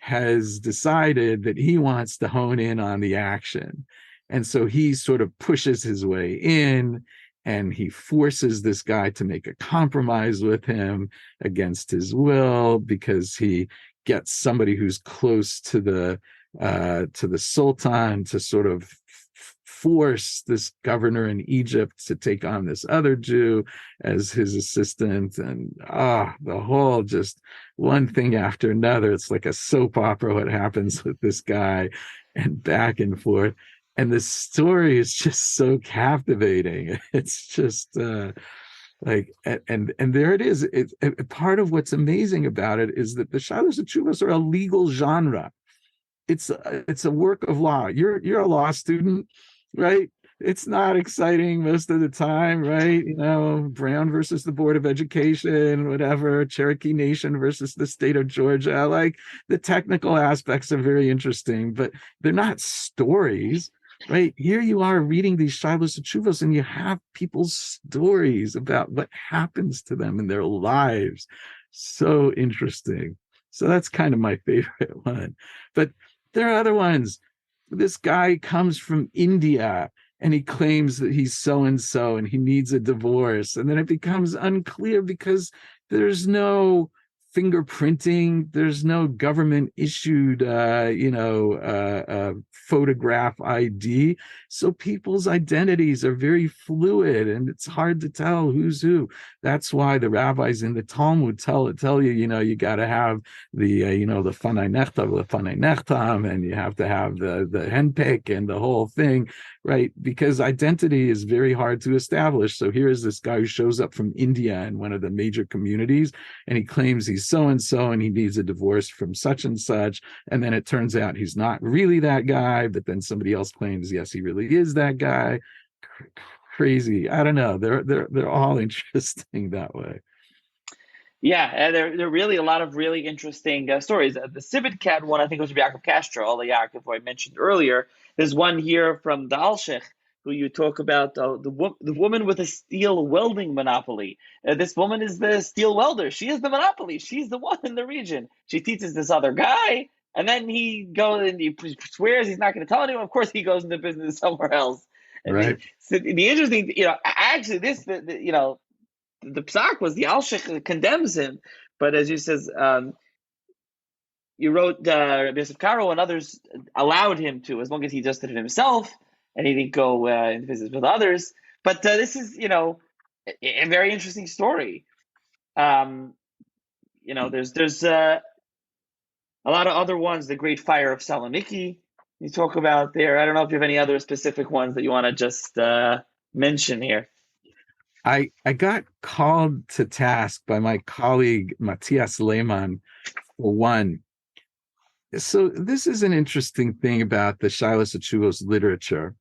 has decided that he wants to hone in on the action. And so he sort of pushes his way in, and he forces this guy to make a compromise with him against his will, because he gets somebody who's close to the Sultan to sort of force this governor in Egypt to take on this other Jew as his assistant. And the whole, just one thing after another. It's like a soap opera what happens with this guy, and back and forth. And the story is just so captivating. It's just and there it is. Part of what's amazing about it is that the shailos and tshuvos are a legal genre. It's a work of law. You're a law student, right? It's not exciting most of the time, right? Brown versus the Board of Education, whatever, Cherokee Nation versus the state of Georgia. Like, the technical aspects are very interesting, but they're not stories, right? Here you are reading these shailos and tshuvos, and you have people's stories about what happens to them in their lives. So interesting. So that's kind of my favorite one. But there are other ones. This guy comes from India, and he claims that he's so-and-so and he needs a divorce. And then it becomes unclear because there's no fingerprinting, there's no government issued photograph ID. So people's identities are very fluid, and it's hard to tell who's who. That's why the rabbis in the Talmud tell you, you got to have the fanai nechtam, and you have to have the henpek and the whole thing, right? Because identity is very hard to establish. So here is this guy who shows up from India in one of the major communities, and he claims he's so-and-so and he needs a divorce from such and such. And then it turns out he's not really that guy, but then somebody else claims, yes, he really is that guy. Crazy. I don't know. They're all interesting that way. Yeah, there are really a lot of really interesting stories. The Civet Cat one, I think, was Yaakov Castro, Ola Yaakov, who I mentioned earlier. There's one here from the Alshech, who you talk about, the woman with a steel welding monopoly. This woman is the steel welder. She is the monopoly. She's the one in the region. She teaches this other guy, and then he goes and he swears he's not going to tell anyone. Of course, he goes into business somewhere else. Right. The interesting, actually, the psak was the Alshech condemns him, but as you says, you wrote Rabbi Yosef Karo and others allowed him to, as long as he just did it himself and he didn't go in business with others. But this is, a very interesting story. There's a lot of other ones. The Great Fire of Saloniki you talk about there. I don't know if you have any other specific ones that you want to just mention here. I got called to task by my colleague Matthias Lehmann for one. So this is an interesting thing about the shailos and tshuvos literature.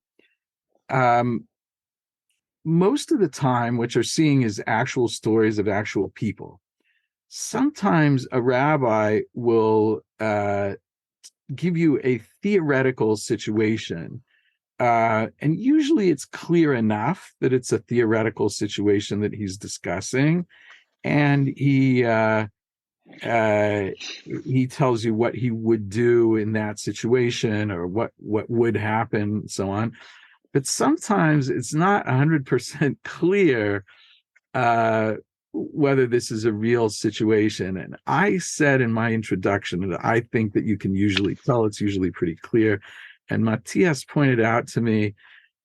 Most of the time, what you're seeing is actual stories of actual people. Sometimes a rabbi will give you a theoretical situation. And usually it's clear enough that it's a theoretical situation that he's discussing. And he tells you what he would do in that situation, or what would happen, and so on. But sometimes it's not 100% clear whether this is a real situation. And I said in my introduction that I think that you can usually tell. It's usually pretty clear. And Matthias pointed out to me,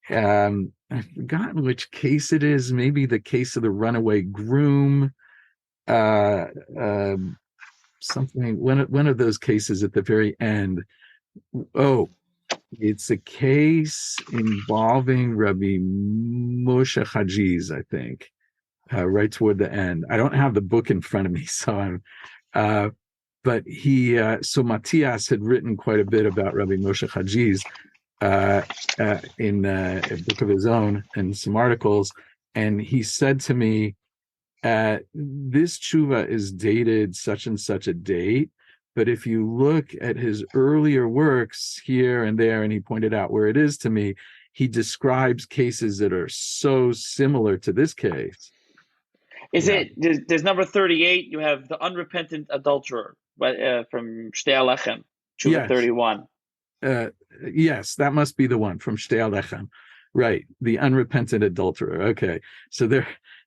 I've forgotten which case it is, maybe the case of the runaway groom, something, one of those cases at the very end. Oh, it's a case involving Rabbi Moshe Hajiz, I think, right toward the end. I don't have the book in front of me, so I'm, but so Matthias had written quite a bit about Rabbi Moshe Hajiz in a book of his own and some articles. And he said to me, this tshuva is dated such and such a date, but if you look at his earlier works here and there, and he pointed out where it is to me, he describes cases that are so similar to this case. There's number 38, you have the unrepentant adulterer. from Shtei Alechem, Tshuva Yes. 31. Yes, that must be the one from Shtei Alechem. Right, the unrepentant adulterer. Okay, so there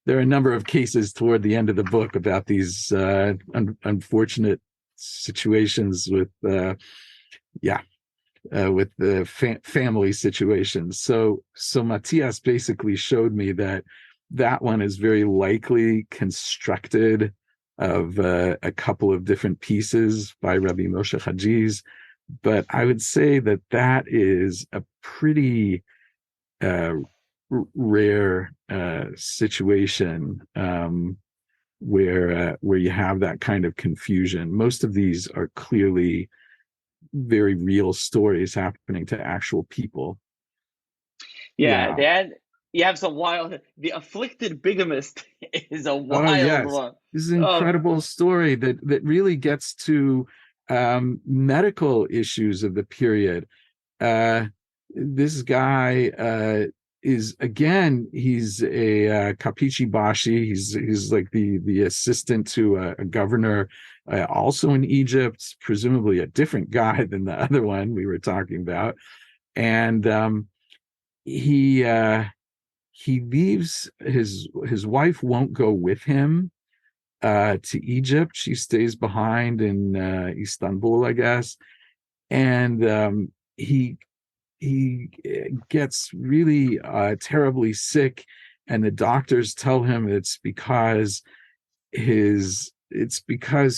are a number of cases toward the end of the book about these unfortunate situations with the family situations. So Matthias basically showed me that one is very likely constructed of a couple of different pieces by Rabbi Moshe Hajiz, but I would say that is a pretty rare situation where you have that kind of confusion. Most of these are clearly very real stories happening to actual people. Yeah. You have some wild. The afflicted bigamist is a wild one. This is an incredible story that really gets to medical issues of the period. This guy he's a Kapichi Bashi. He's like the assistant to a governor, also in Egypt, presumably a different guy than the other one we were talking about. And he leaves. His wife won't go with him to Egypt. She stays behind in Istanbul, I guess. And he gets really terribly sick, and the doctors tell him it's because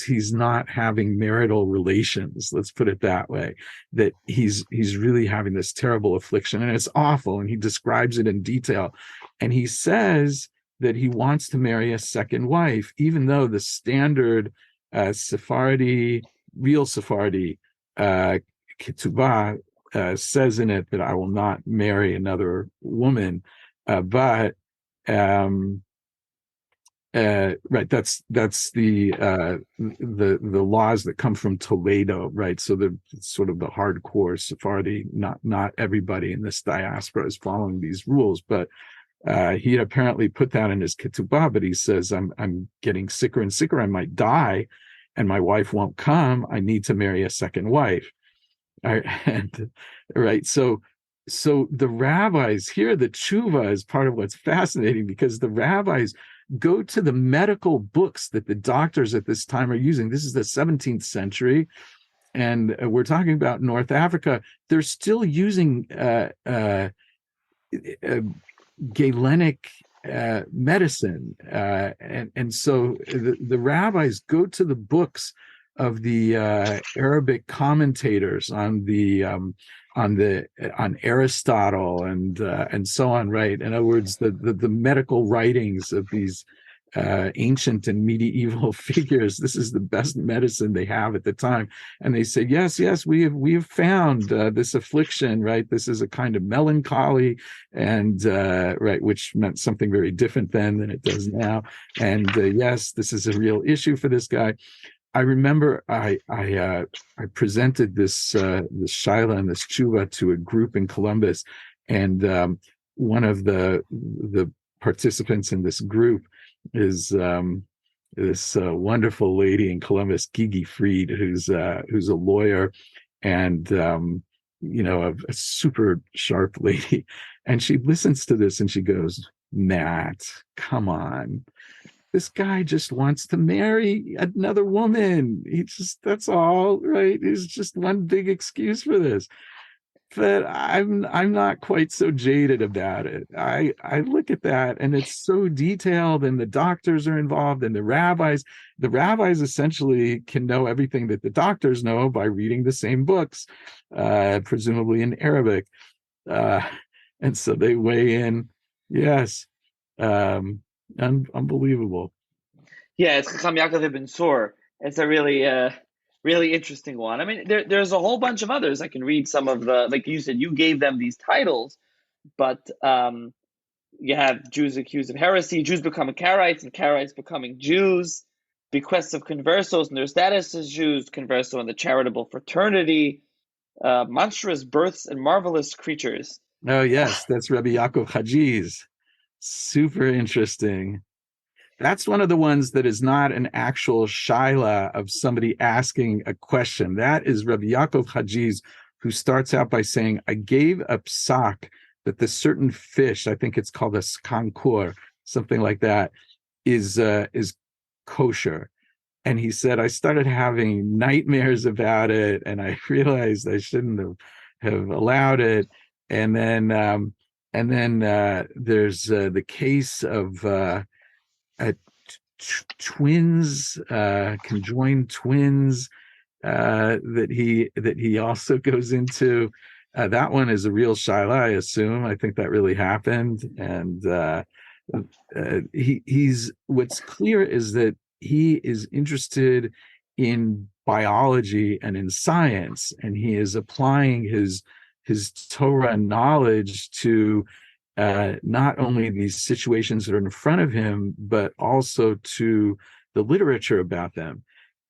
he's not having marital relations, let's put it that way, that he's really having this terrible affliction, and it's awful, and he describes it in detail. And he says that he wants to marry a second wife, even though the standard real Sephardi ketubah says in it that I will not marry another woman, but right, that's the laws that come from Toledo, right? So the sort of the hardcore Sephardi, not everybody in this diaspora is following these rules, but he apparently put that in his ketubah. But he says, I'm getting sicker and sicker, I might die, and my wife won't come, I need to marry a second wife. Right, so the rabbis here, the tshuva is part of what's fascinating, because the rabbis go to the medical books that the doctors at this time are using. This is the 17th century, and we're talking about North Africa. They're still using Galenic medicine, and so the rabbis go to the books of the Arabic commentators on Aristotle and so on, right? In other words, the medical writings of these ancient and medieval figures. This is the best medicine they have at the time, and they say, yes, we have found this affliction, right? This is a kind of melancholy, and right, which meant something very different then than it does now. And yes, this is a real issue for this guy. I remember I presented this shaila and this tshuva to a group in Columbus, and one of the participants in this group is this wonderful lady in Columbus, Gigi Fried, who's a lawyer and a super sharp lady, and she listens to this and she goes, "Matt, come on. This guy just wants to marry another woman. That's all, right? It's just one big excuse for this." But I'm not quite so jaded about it. I look at that, and it's so detailed, and the doctors are involved, and the rabbis essentially can know everything that the doctors know by reading the same books, presumably in Arabic. And so they weigh in. Yes. Unbelievable. Yeah, it's Chacham Yaakov ibn Sur. It's a really interesting one. I mean, there's a whole bunch of others. I can read some of the, like you said, you gave them these titles, but you have Jews accused of heresy, Jews becoming Karaites, and Karaites becoming Jews, bequests of conversos and their status as Jews, converso and the charitable fraternity, monstrous births and marvelous creatures. Oh yes, that's Rabbi Yaakov Hajiz. Super interesting. That's one of the ones that is not an actual shaila of somebody asking a question. That is Rabbi Yaakov Hajiz, who starts out by saying, I gave a psak that this certain fish, I think it's called a skankur, something like that, is kosher. And he said, I started having nightmares about it, and I realized I shouldn't have allowed it. And then there's the case of twins, conjoined twins, that he also goes into. That one is a real shaila, I assume. I think that really happened. And he's what's clear is that he is interested in biology and in science, and he is applying his Torah knowledge to not only these situations that are in front of him, but also to the literature about them.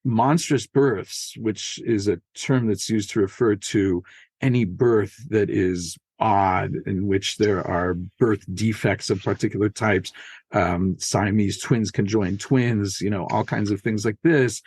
Monstrous births, which is a term that's used to refer to any birth that is odd, in which there are birth defects of particular types, Siamese twins, conjoined twins, all kinds of things like this.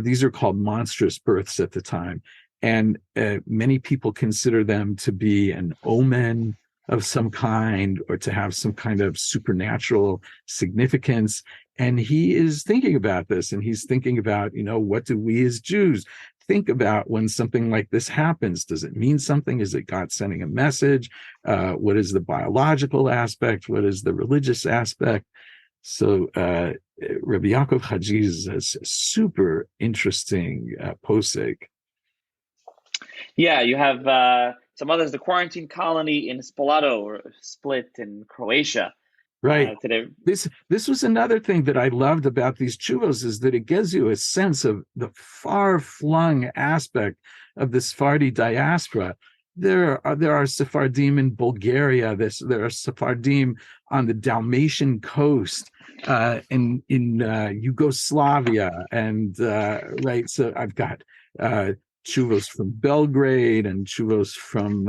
These are called monstrous births at the time. And many people consider them to be an omen of some kind, or to have some kind of supernatural significance. And he is thinking about this, and he's thinking about, what do we as Jews think about when something like this happens? Does it mean something? Is it God sending a message? What is the biological aspect? What is the religious aspect? So Rabbi Yaakov Hajiz has a super interesting posek. Yeah, you have some others, the quarantine colony in Spalato, or Split in Croatia. Right. This was another thing that I loved about these chuvos, is that it gives you a sense of the far-flung aspect of the Sephardi diaspora. There are Sephardim in Bulgaria. There are Sephardim on the Dalmatian coast, in Yugoslavia, and right. So I've got chuvos from Belgrade and chuvos from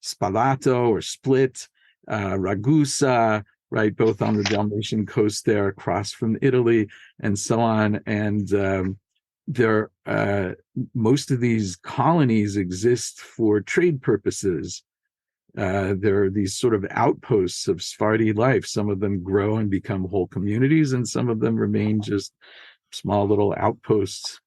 Spalato or Split, Ragusa, right, both on the Dalmatian coast there, across from Italy, and so on. And most of these colonies exist for trade purposes. There are these sort of outposts of Sephardi life. Some of them grow and become whole communities, and some of them remain just small little outposts.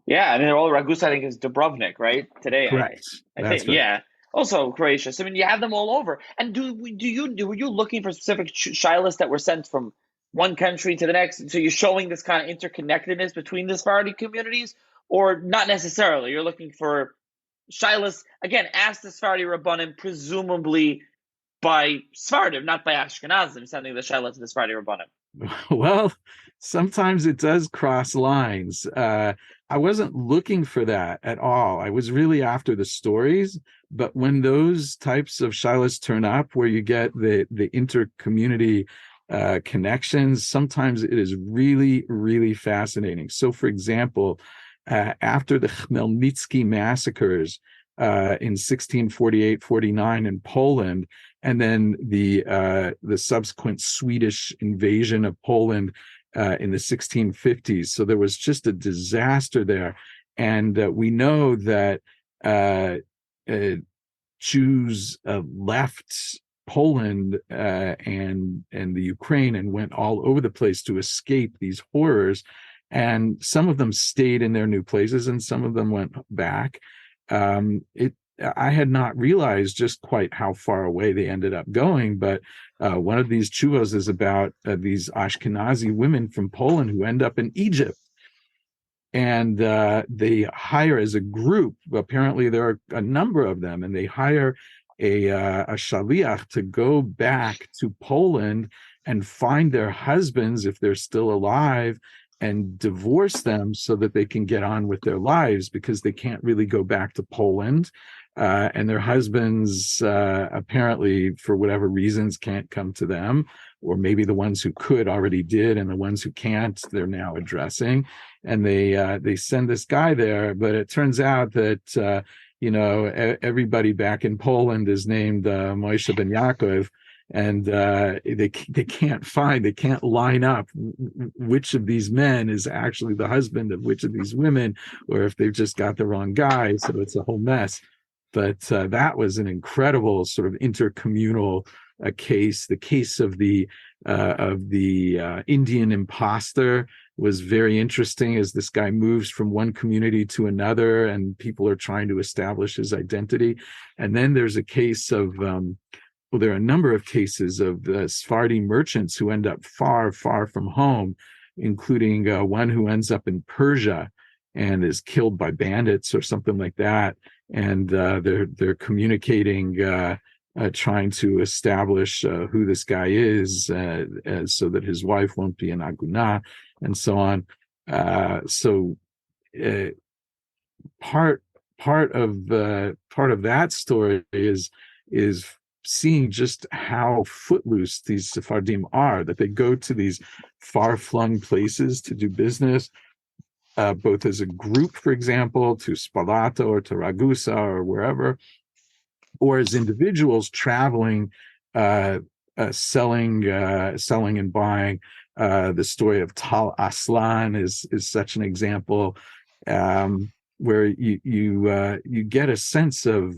Yeah, I mean, Ragusa, I think, is Dubrovnik, right? Today, correct. I think, right. Yeah. Also Croatia. So I mean, you have them all over. And were you looking for specific shailos that were sent from one country to the next? So you're showing this kind of interconnectedness between the Sephardi communities, or not necessarily? You're looking for shailos, again, asked the Sephardi Rabbonim, presumably by Sephardim, not by Ashkenazim, sending the shailos to the Sephardi Rabbonim. Well, sometimes it does cross lines. I wasn't looking for that at all. I was really after the stories. But when those types of shailos turn up, where you get the inter-community connections, sometimes it is really, really fascinating. So, for example, after the Khmelnytsky massacres in 1648-49 in Poland, and then the subsequent Swedish invasion of Poland in the 1650s. So there was just a disaster there. And we know that Jews left Poland and the Ukraine and went all over the place to escape these horrors. And some of them stayed in their new places, and some of them went back. I had not realized just quite how far away they ended up going, but one of these chuvos is about these Ashkenazi women from Poland who end up in Egypt. And they hire, as a group, apparently there are a number of them, and they hire a shaliach to go back to Poland and find their husbands, if they're still alive, and divorce them so that they can get on with their lives, because they can't really go back to Poland. And their husbands, apparently, for whatever reasons, can't come to them, or maybe the ones who could already did, and the ones who can't, they're now addressing. And they send this guy there, but it turns out that everybody back in Poland is named Moshe ben Yaakov, and they can't line up which of these men is actually the husband of which of these women, or if they've just got the wrong guy. So it's a whole mess. But that was an incredible sort of intercommunal case. The case of the Indian imposter was very interesting, as this guy moves from one community to another and people are trying to establish his identity. And then there's a case of, there are a number of cases of Sephardi merchants who end up far, far from home, including one who ends up in Persia and is killed by bandits or something like that. And they're communicating, trying to establish who this guy is, so that his wife won't be an aguna, and so on. Part of that story is seeing just how footloose these Sephardim are, that they go to these far-flung places to do business, both as a group, for example, to Spalato or to Ragusa or wherever, or as individuals traveling, selling and buying. The story of Tal Aslan is such an example, where you get a sense of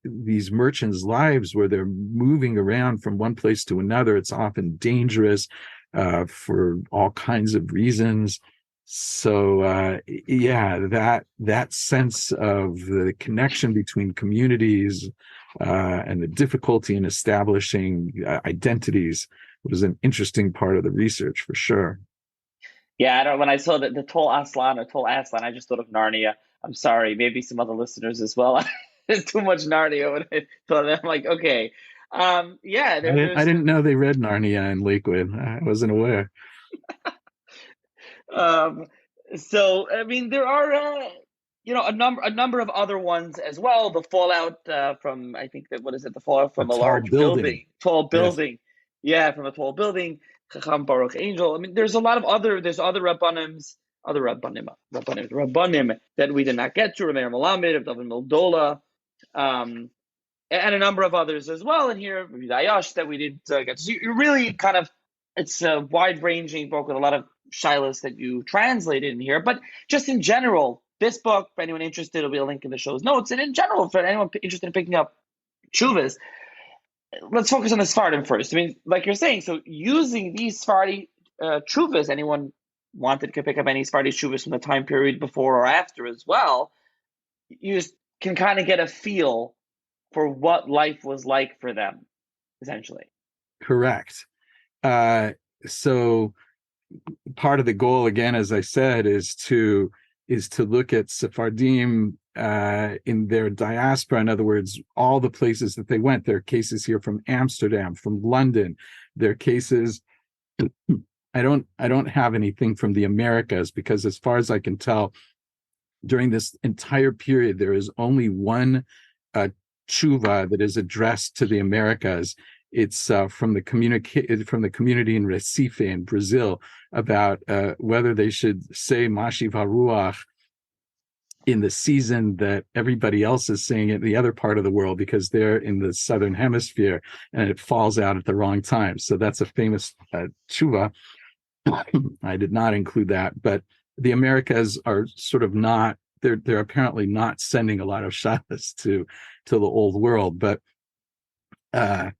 these merchants' lives, where they're moving around from one place to another. It's often dangerous for all kinds of reasons. So that sense of the connection between communities and the difficulty in establishing identities was an interesting part of the research, for sure. Yeah, when I saw the Tol Aslan, I just thought of Narnia. I'm sorry, maybe some other listeners as well. There's too much Narnia when I thought of that. I'm like, okay. I didn't know they read Narnia in Lakewood. I wasn't aware. So I mean, there are a number of other ones as well. The fallout from, I think that, what is it? The fallout from a large building. Tall building. Yes. Yeah, from a tall building. Chacham Baruch Angel. I mean, there's other Rabbonim that we did not get to. Rameir Malamed, of David Mildola, and a number of others as well in here. Dayash that we didn't get to. So you really kind of, it's a wide-ranging book with a lot of shailos that you translated in here. But just in general, this book, for anyone interested, there'll be a link in the show's notes. And in general, for anyone interested in picking up tshuvas, let's focus on the Sephardim first. I mean, like you're saying, so using these Sephardi tshuvas, anyone wanted to pick up any Sephardi tshuvas from the time period before or after as well, you just can kind of get a feel for what life was like for them, essentially. Correct. So part of the goal, again, as I said, is to look at Sephardim in their diaspora. In other words, all the places that they went. There are cases here from Amsterdam, from London. There are cases. I don't have anything from the Americas, because as far as I can tell, during this entire period, there is only one tshuva that is addressed to the Americas. It's from the community in Recife in Brazil, about whether they should say Mashiv HaRuach in the season that everybody else is saying it in the other part of the world, because they're in the southern hemisphere and it falls out at the wrong time. So that's a famous tshuva. I did not include that, but the Americas are sort of not, they're apparently not sending a lot of shailos to the old world, but the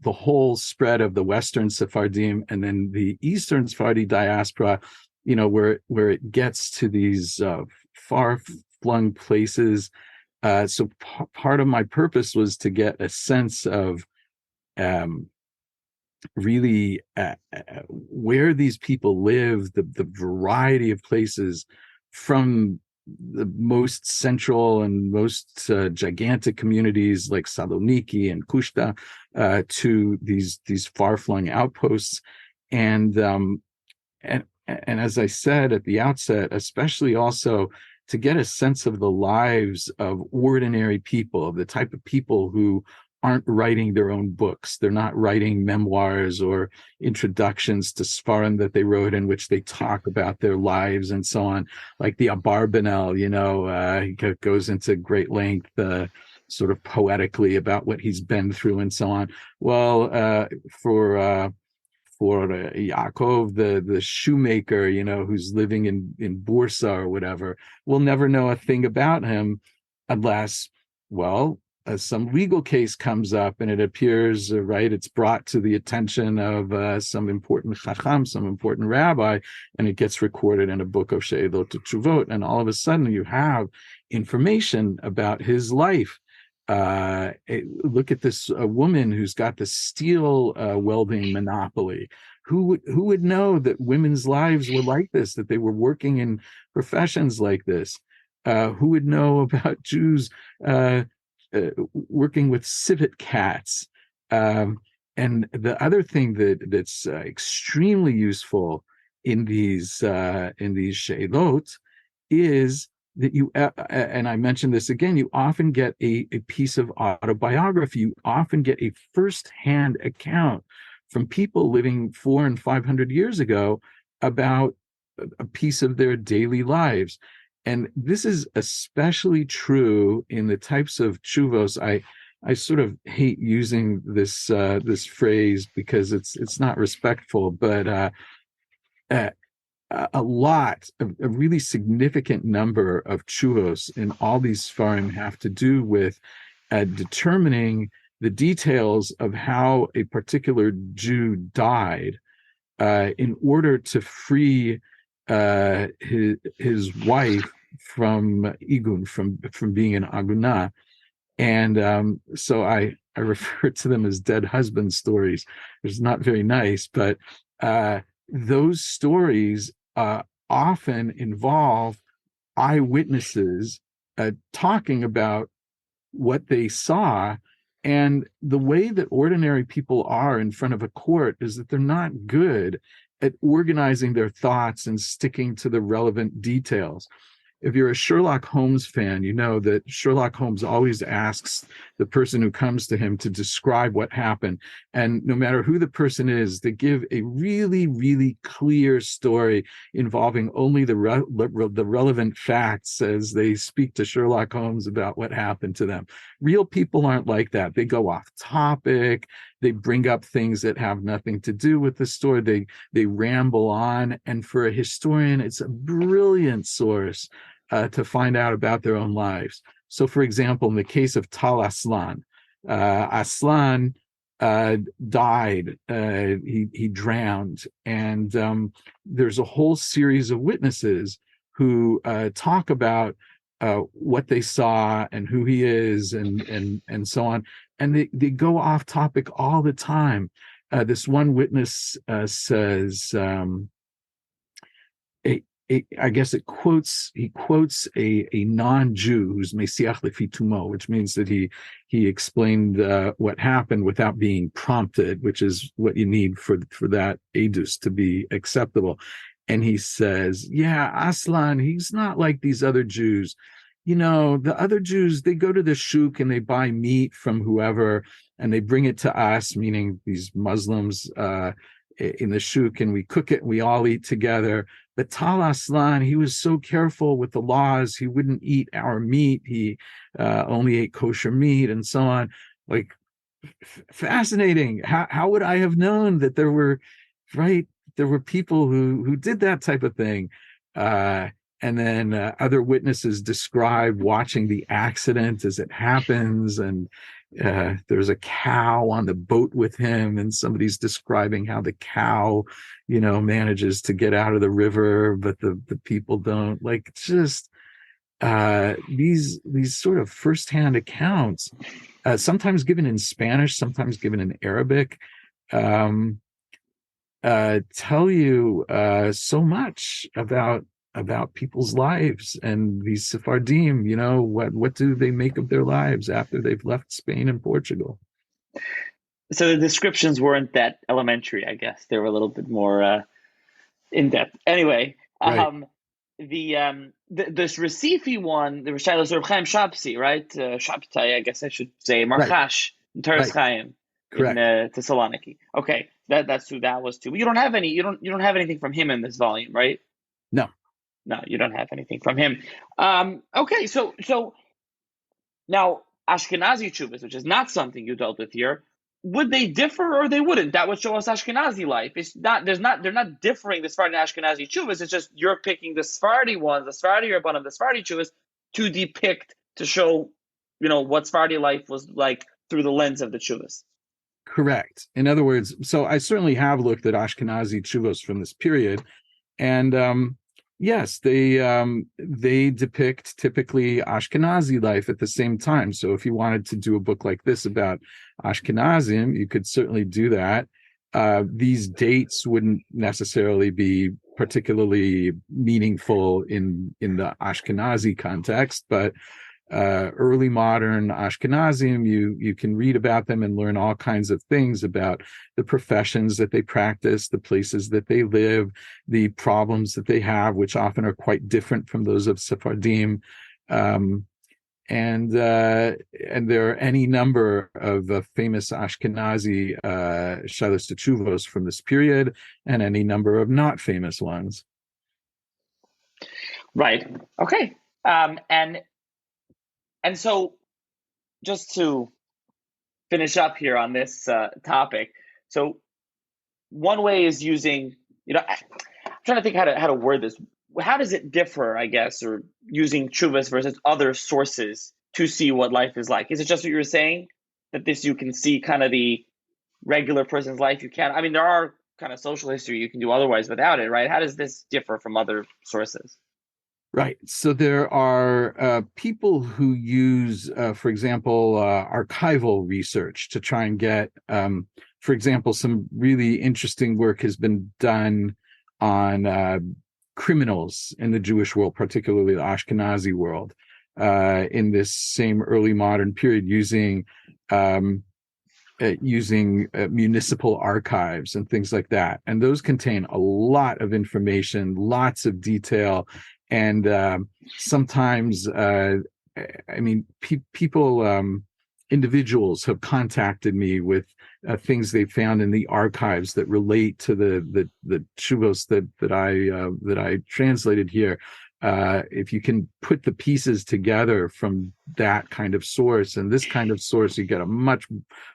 whole spread of the Western Sephardim and then the Eastern Sephardi diaspora, where it gets to these far-flung places. So part of my purpose was to get a sense of really where these people live, the variety of places, from the most central and most gigantic communities like Saloniki and Kushta to these far-flung outposts, and as I said at the outset, especially also to get a sense of the lives of ordinary people, of the type of people who aren't writing their own books. They're not writing memoirs or introductions to Seforim that they wrote in which they talk about their lives and so on. Like the Abarbanel, he goes into great length sort of poetically about what he's been through and so on. Well, for Yaakov, the shoemaker, who's living in Bursa or whatever, we'll never know a thing about him unless, well, some legal case comes up and it appears, right, it's brought to the attention of some important chacham, some important rabbi, and it gets recorded in a book of She'elot Teshuvot, and all of a sudden you have information about his life. Look at this woman who's got the steel welding monopoly. Who would know that women's lives were like this, that they were working in professions like this? Who would know about Jews working with civet cats? And the other thing that's extremely useful in these sheilot is that you, and I mentioned this again, you often get a piece of autobiography. You often get a first-hand account from people living 400 and 500 years ago about a piece of their daily lives. And this is especially true in the types of tshuvos. I sort of hate using this phrase because it's not respectful, but a really significant number of tshuvos in all these Sfarim have to do with determining the details of how a particular Jew died in order to free his wife from igun, from being an aguna. And so I refer to them as dead husband stories. It's not very nice, but those stories often involve eyewitnesses talking about what they saw. And the way that ordinary people are in front of a court is that they're not good at organizing their thoughts and sticking to the relevant details. If you're a Sherlock Holmes fan, you know that Sherlock Holmes always asks the person who comes to him to describe what happened. And no matter who the person is, they give a really, really clear story involving only the relevant facts as they speak to Sherlock Holmes about what happened to them. Real people aren't like that. They go off topic. They bring up things that have nothing to do with the story. They ramble on. And for a historian, it's a brilliant source to find out about their own lives. So, for example, in the case of Tal Aslan, Aslan died. He drowned, and there's a whole series of witnesses who talk about what they saw and who he is, and so on. And they go off topic all the time. This one witness says, I guess he quotes a non-Jew who's Mesiach Lefi Tumo, which means that he explained what happened without being prompted, which is what you need for that edus to be acceptable. And he says, yeah, Aslan, he's not like these other Jews. The other Jews, they go to the shuk and they buy meat from whoever, and they bring it to us, meaning these Muslims, in the shuk, and we cook it and we all eat together. But Tal Aslan, he was so careful with the laws. He wouldn't eat our meat. He only ate kosher meat and so on. Like, fascinating. How would I have known that there were people who did that type of thing? And then other witnesses describe watching the accident as it happens, and there's a cow on the boat with him, and somebody's describing how the cow, manages to get out of the river, but the people don't. Like, just these sort of firsthand accounts, sometimes given in Spanish, sometimes given in Arabic, tell you so much about people's lives. And these Sephardim, what do they make of their lives after they've left Spain and Portugal? So the descriptions weren't that elementary, I guess. They were a little bit more in-depth. Anyway, right. The Recife one, the shailos Reb Chaim Shapsi, right? Shaptai, I guess I should say, Marchash, in Teres Chaim, in Thessaloniki. Okay, that's who that was too. But you don't have anything from him in this volume, right? No, you don't have anything from him. Okay, so now Ashkenazi tshuvas, which is not something you dealt with here, would they differ or they wouldn't? That would show us Ashkenazi life. It's not. They're not differing the Sephardi and Ashkenazi tshuvas. It's just you're picking the Sephardi ones, the Sephardi Rabbonim, the Sephardi tshuvas, to depict, to show, what Sephardi life was like through the lens of the tshuvas. Correct. In other words, so I certainly have looked at Ashkenazi tshuvos from this period, and yes, they depict typically Ashkenazi life at the same time. So if you wanted to do a book like this about Ashkenazim, you could certainly do that. These dates wouldn't necessarily be particularly meaningful in the Ashkenazi context, but early modern Ashkenazim, you can read about them and learn all kinds of things about the professions that they practice, the places that they live, the problems that they have, which often are quite different from those of Sephardim. And there are any number of famous Ashkenazi shailos teshuvos from this period, and any number of not famous ones. Right. Okay. And so, just to finish up here on this topic, so one way is using, I'm trying to think how to word this. How does it differ, I guess, or using tshuvas versus other sources to see what life is like? Is it just what you were saying, that you can see kind of the regular person's life? You can't. I mean, there are kind of social history you can do otherwise without it, right? How does this differ from other sources? Right. So there are people who use, for example, archival research to try and get, for example, some really interesting work has been done on criminals in the Jewish world, particularly the Ashkenazi world, in this same early modern period, using municipal archives and things like that. And those contain a lot of information, lots of detail. And sometimes, people, individuals have contacted me with things they found in the archives that relate to the tshuvos that I translated here. If you can put the pieces together from that kind of source and this kind of source, you get a much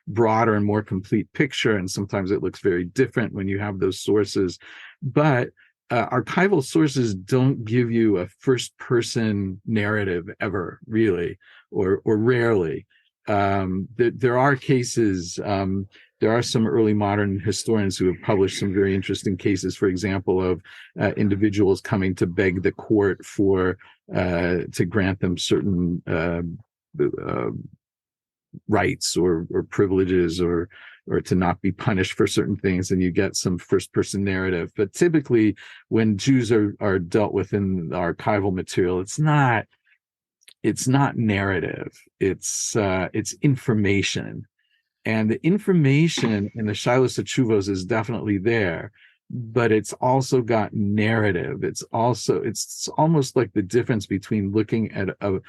broader and more complete picture. And sometimes it looks very different when you have those sources, but archival sources don't give you a first-person narrative ever, really, or rarely. There are cases. There are some early modern historians who have published some very interesting cases, for example, of individuals coming to beg the court to grant them certain rights or privileges or to not be punished for certain things, and you get some first-person narrative. But typically, when Jews are dealt with in the archival material, it's not narrative. It's information, and the information in the shailos teshuvos is definitely there, but it's also got narrative. It's almost like the difference between looking at a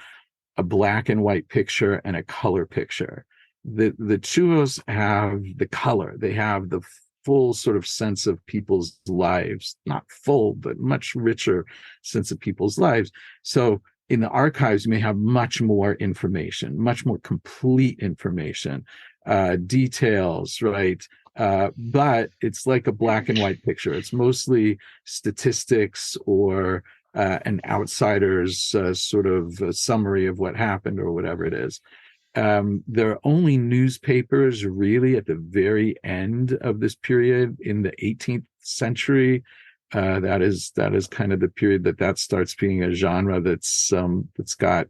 black and white picture and a color picture. The tshuvos have the color. They have the full sort of sense of people's lives, not full, but much richer sense of people's lives. So in the archives, you may have much more information, much more complete information, details, right? But it's like a black and white picture. It's mostly statistics or an outsider's sort of summary of what happened or whatever it is. There are only newspapers really at the very end of this period in the 18th century. That is kind of the period that starts being a genre that's got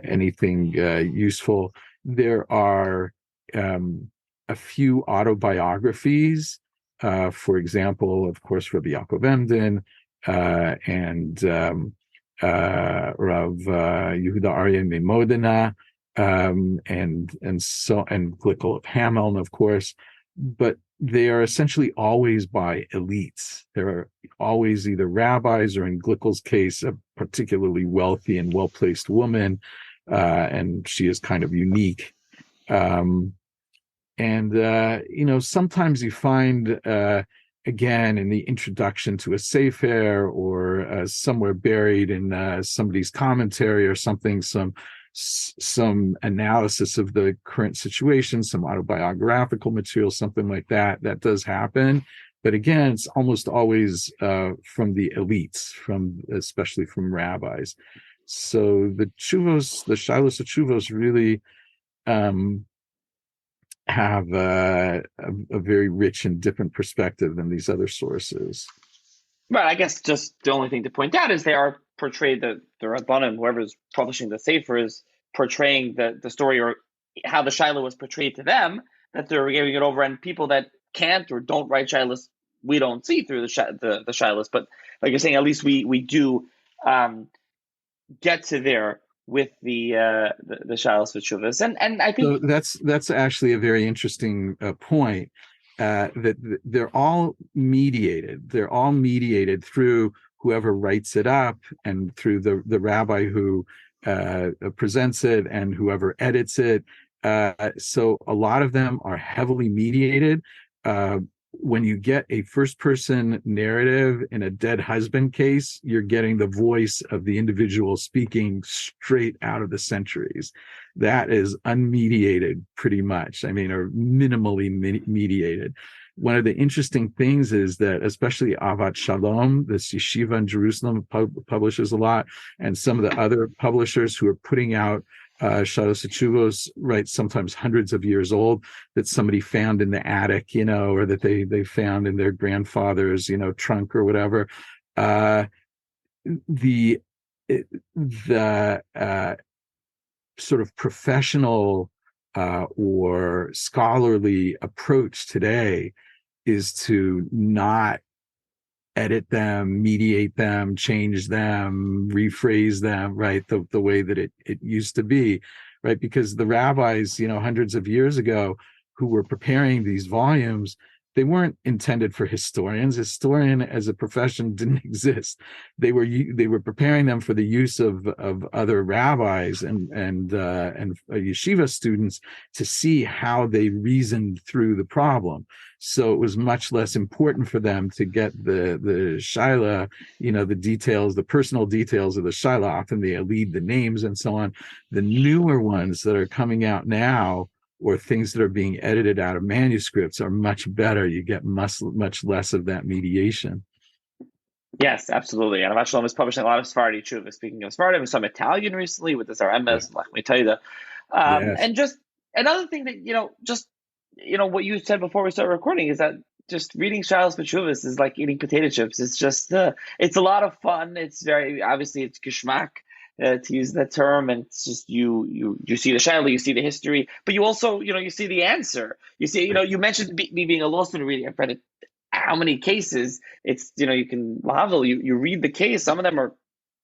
anything useful. There are a few autobiographies, for example, of course, Rabbi Yaakov Emden and Rav Yehuda Aryeh Memodina, and Glickl of Hameln, of course, but they are essentially always by elites. There are always either rabbis or, in Glickel's case, a particularly wealthy and well-placed woman, and she is kind of unique. Sometimes you find again in the introduction to a sefer or somewhere buried in somebody's commentary or something, some some analysis of the current situation, some autobiographical material, something like that. That does happen. But again, it's almost always from the elites, especially from rabbis. So the shailos of tshuvos really have a very rich and different perspective than these other sources. Right. I guess just the only thing to point out is they are portrayed, the Rabbonim, whoever's publishing the Sefer, is portraying the story, or how the shailah was portrayed to them, that they're giving it over, and people that can't or don't write shailos, we don't see through the shailos. But like you're saying, at least we do get to there with the shailos v'tshuvos, and I think that's actually a very interesting point. That they're all mediated. They're all mediated through whoever writes it up, and through the rabbi who presents it, and whoever edits it. So a lot of them are heavily mediated. When you get a first-person narrative in a dead husband case, you're getting the voice of the individual speaking straight out of the centuries. That is unmediated, pretty much. I mean, or minimally mediated. One of the interesting things is that, especially Avat Shalom, this yeshiva in Jerusalem, publishes a lot, and some of the other publishers who are putting out shailos v'tshuvos, right, sometimes hundreds of years old, that somebody found in the attic, or that they found in their grandfather's, trunk or whatever. The sort of professional or scholarly approach today is to not edit them, mediate them, change them, rephrase them, right, the way that it used to be, right? Because the rabbis, hundreds of years ago, who were preparing these volumes, they weren't intended for historians. Historian as a profession didn't exist. They were preparing them for the use of other rabbis and yeshiva students to see how they reasoned through the problem. So it was much less important for them to get the shailah, the details, the personal details of the shailah. Often they lead the names and so on. The newer ones that are coming out now, or things that are being edited out of manuscripts, are much better. You get much less of that mediation. Yes, absolutely. And Avat is publishing a lot of Sephardi tshuvos. Speaking of Sephardi, some Italian recently with the Zaremes, and Lachmi Taida. Yes. And just another thing that, what you said before we started recording is that just reading shailos v'tshuvos is like eating potato chips. It's just, it's a lot of fun. It's obviously it's geschmack, to use that term, and it's just you see the shailah, you see the history, but you also you see the answer. You see, you mentioned me being a law student reading. I've read it. How many cases? It's you can you read the case. Some of them are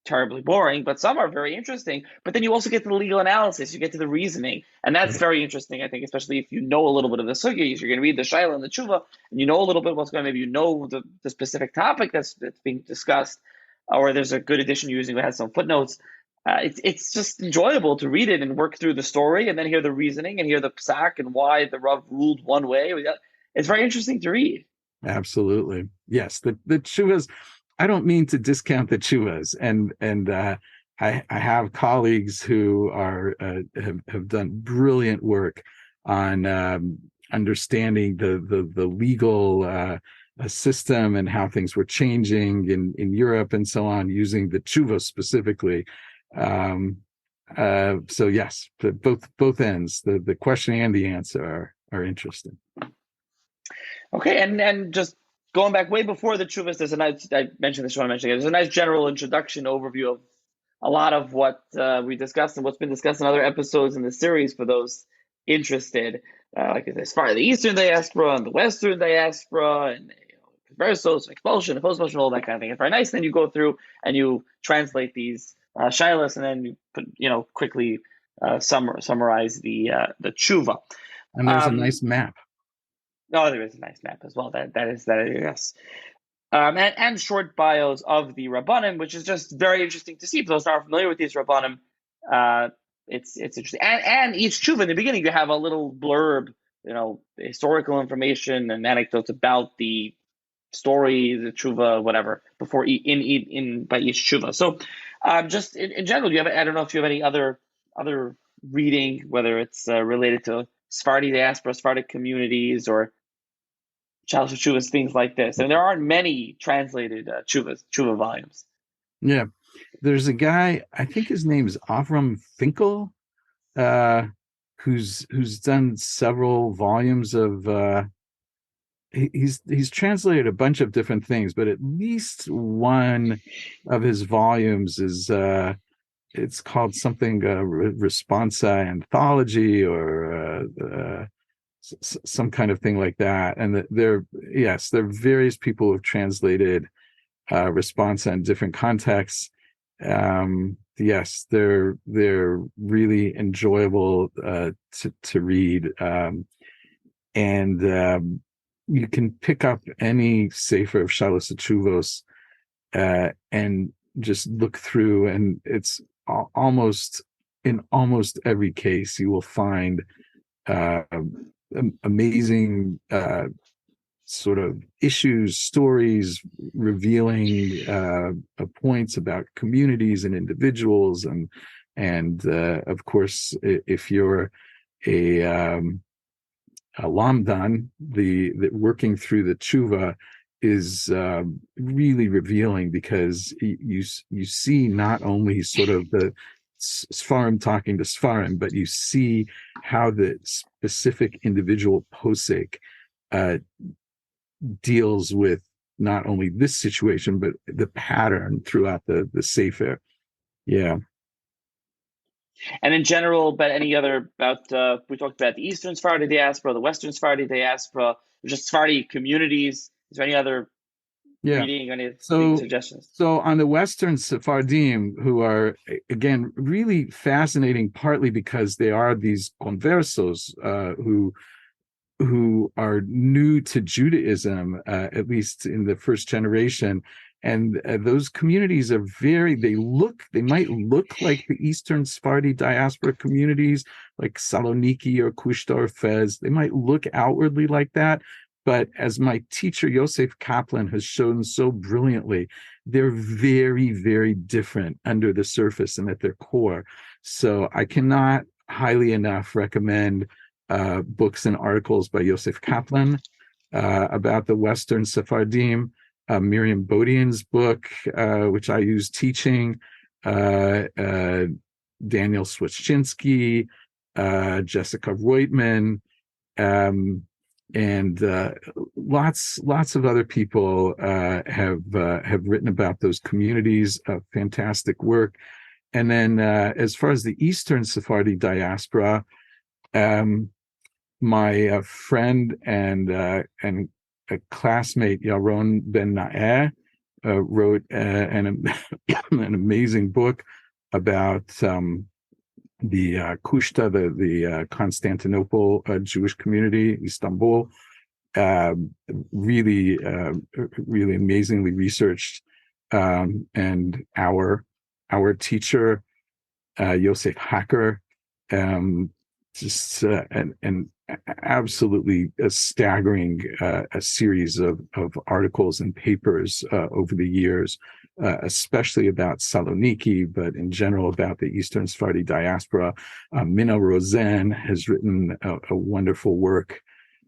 terribly boring, but some are very interesting. But then you also get to the legal analysis, you get to the reasoning, and that's very interesting. I think, especially if you know a little bit of the sugya, you're going to read the shailah and the tshuva, and you know a little bit what's going. Maybe the specific topic that's being discussed, or there's a good edition you're using that has some footnotes. It's just enjoyable to read it and work through the story, and then hear the reasoning and hear the psak and why the Rav ruled one way. It's very interesting to read. Absolutely, yes. The tshuvas. I don't mean to discount the tshuvas, and I have colleagues who have done brilliant work on understanding the legal system and how things were changing in Europe and so on, using the tshuva specifically. So yes, both ends, the question and the answer are interesting. Okay, and just going back way before the tshuvas, I mentioned this, there's a nice general introduction overview of a lot of what we discussed and what's been discussed in other episodes in the series for those interested, like as far as the Eastern diaspora and the Western diaspora, and conversos, expulsion, post-expulsion, all that kind of thing. It's very nice. Then you go through and you translate these shailos, and then you put, quickly summarize the tshuva. And there's a nice map. No, there is a nice map as well. That is yes. And short bios of the Rabbonim, which is just very interesting to see. For those who aren't familiar with these Rabbonim, it's interesting. And each tshuva in the beginning, you have a little blurb, historical information and anecdotes about the story, the tshuva, whatever, before by each tshuva. So, just in general, I don't know if you have any other other reading, whether it's related to Sephardi diaspora, Sephardic communities, or shailos tshuvas, things like this. And there aren't many translated tshuva volumes. Yeah, there's a guy, I think his name is Avram Finkel, who's done several volumes of. He's translated a bunch of different things, but at least one of his volumes is it's called something responsa anthology, or some kind of thing like that. And there are various people who have translated responsa in different contexts. Yes, they're really enjoyable to read, and you can pick up any sefer of shailos tshuvos and just look through, and it's almost every case you will find amazing sort of issues, stories, revealing points about communities and individuals, and of course, if you're a lamdan, the working through the tshuva is really revealing, because you see not only sort of the Seforim talking to Seforim, but you see how the specific individual posek deals with not only this situation, but the pattern throughout the sefer. Yeah. And in general, but any other we talked about the Eastern Sephardi diaspora, the Western Sephardi diaspora, just Sephardi communities. Is there any other reading, any suggestions? So on the Western Sephardim, who are, again, really fascinating, partly because they are these conversos who are new to Judaism, at least in the first generation. And those communities are they might look like the Eastern Sephardi diaspora communities, like Saloniki or Kushta or Fez. They might look outwardly like that. But as my teacher, Yosef Kaplan, has shown so brilliantly, they're very, very different under the surface and at their core. So I cannot highly enough recommend books and articles by Yosef Kaplan about the Western Sephardim. Miriam Bodian's book, which I use teaching, Daniel Swetchinsky, Jessica Reutman, and lots of other people have written about those communities. Fantastic work. And then as far as the Eastern Sephardi diaspora, my friend and a classmate, Yaron Ben Naeh, wrote an amazing book about the Kushta, the Constantinople Jewish community, Istanbul. Really amazingly researched. And our teacher, Yosef Hacker, just an absolutely staggering a series of articles and papers over the years, especially about Saloniki, but in general about the Eastern Sephardi diaspora. Minna Rosen has written a wonderful work,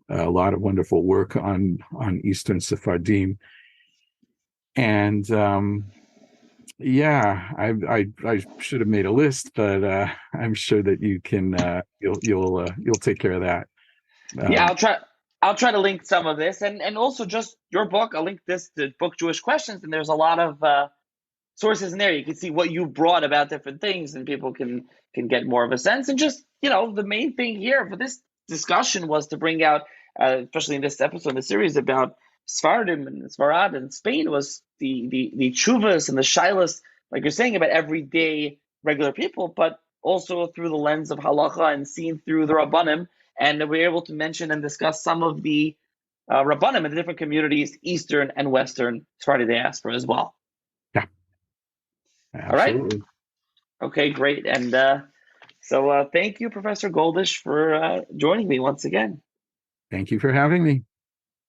a lot of wonderful work on Eastern Sephardim. And I should have made a list, but I'm sure that you can you'll take care of that. I'll try to link some of this, and also just your book. I'll link the book Jewish Questions, and there's a lot of sources in there. You can see what you brought about different things, and people can get more of a sense. And just, the main thing here for this discussion was to bring out, especially in this episode, the series about Sephardim and Sfarad and Spain, was the tshuvas and the shailos, like you're saying, about everyday regular people, but also through the lens of halacha and seen through the Rabbonim. And we're able to mention and discuss some of the Rabbonim in the different communities, Eastern and Western Sephardi diaspora as well. Yeah. Absolutely. All right. Okay, great. And so thank you, Professor Goldish, for joining me once again. Thank you for having me.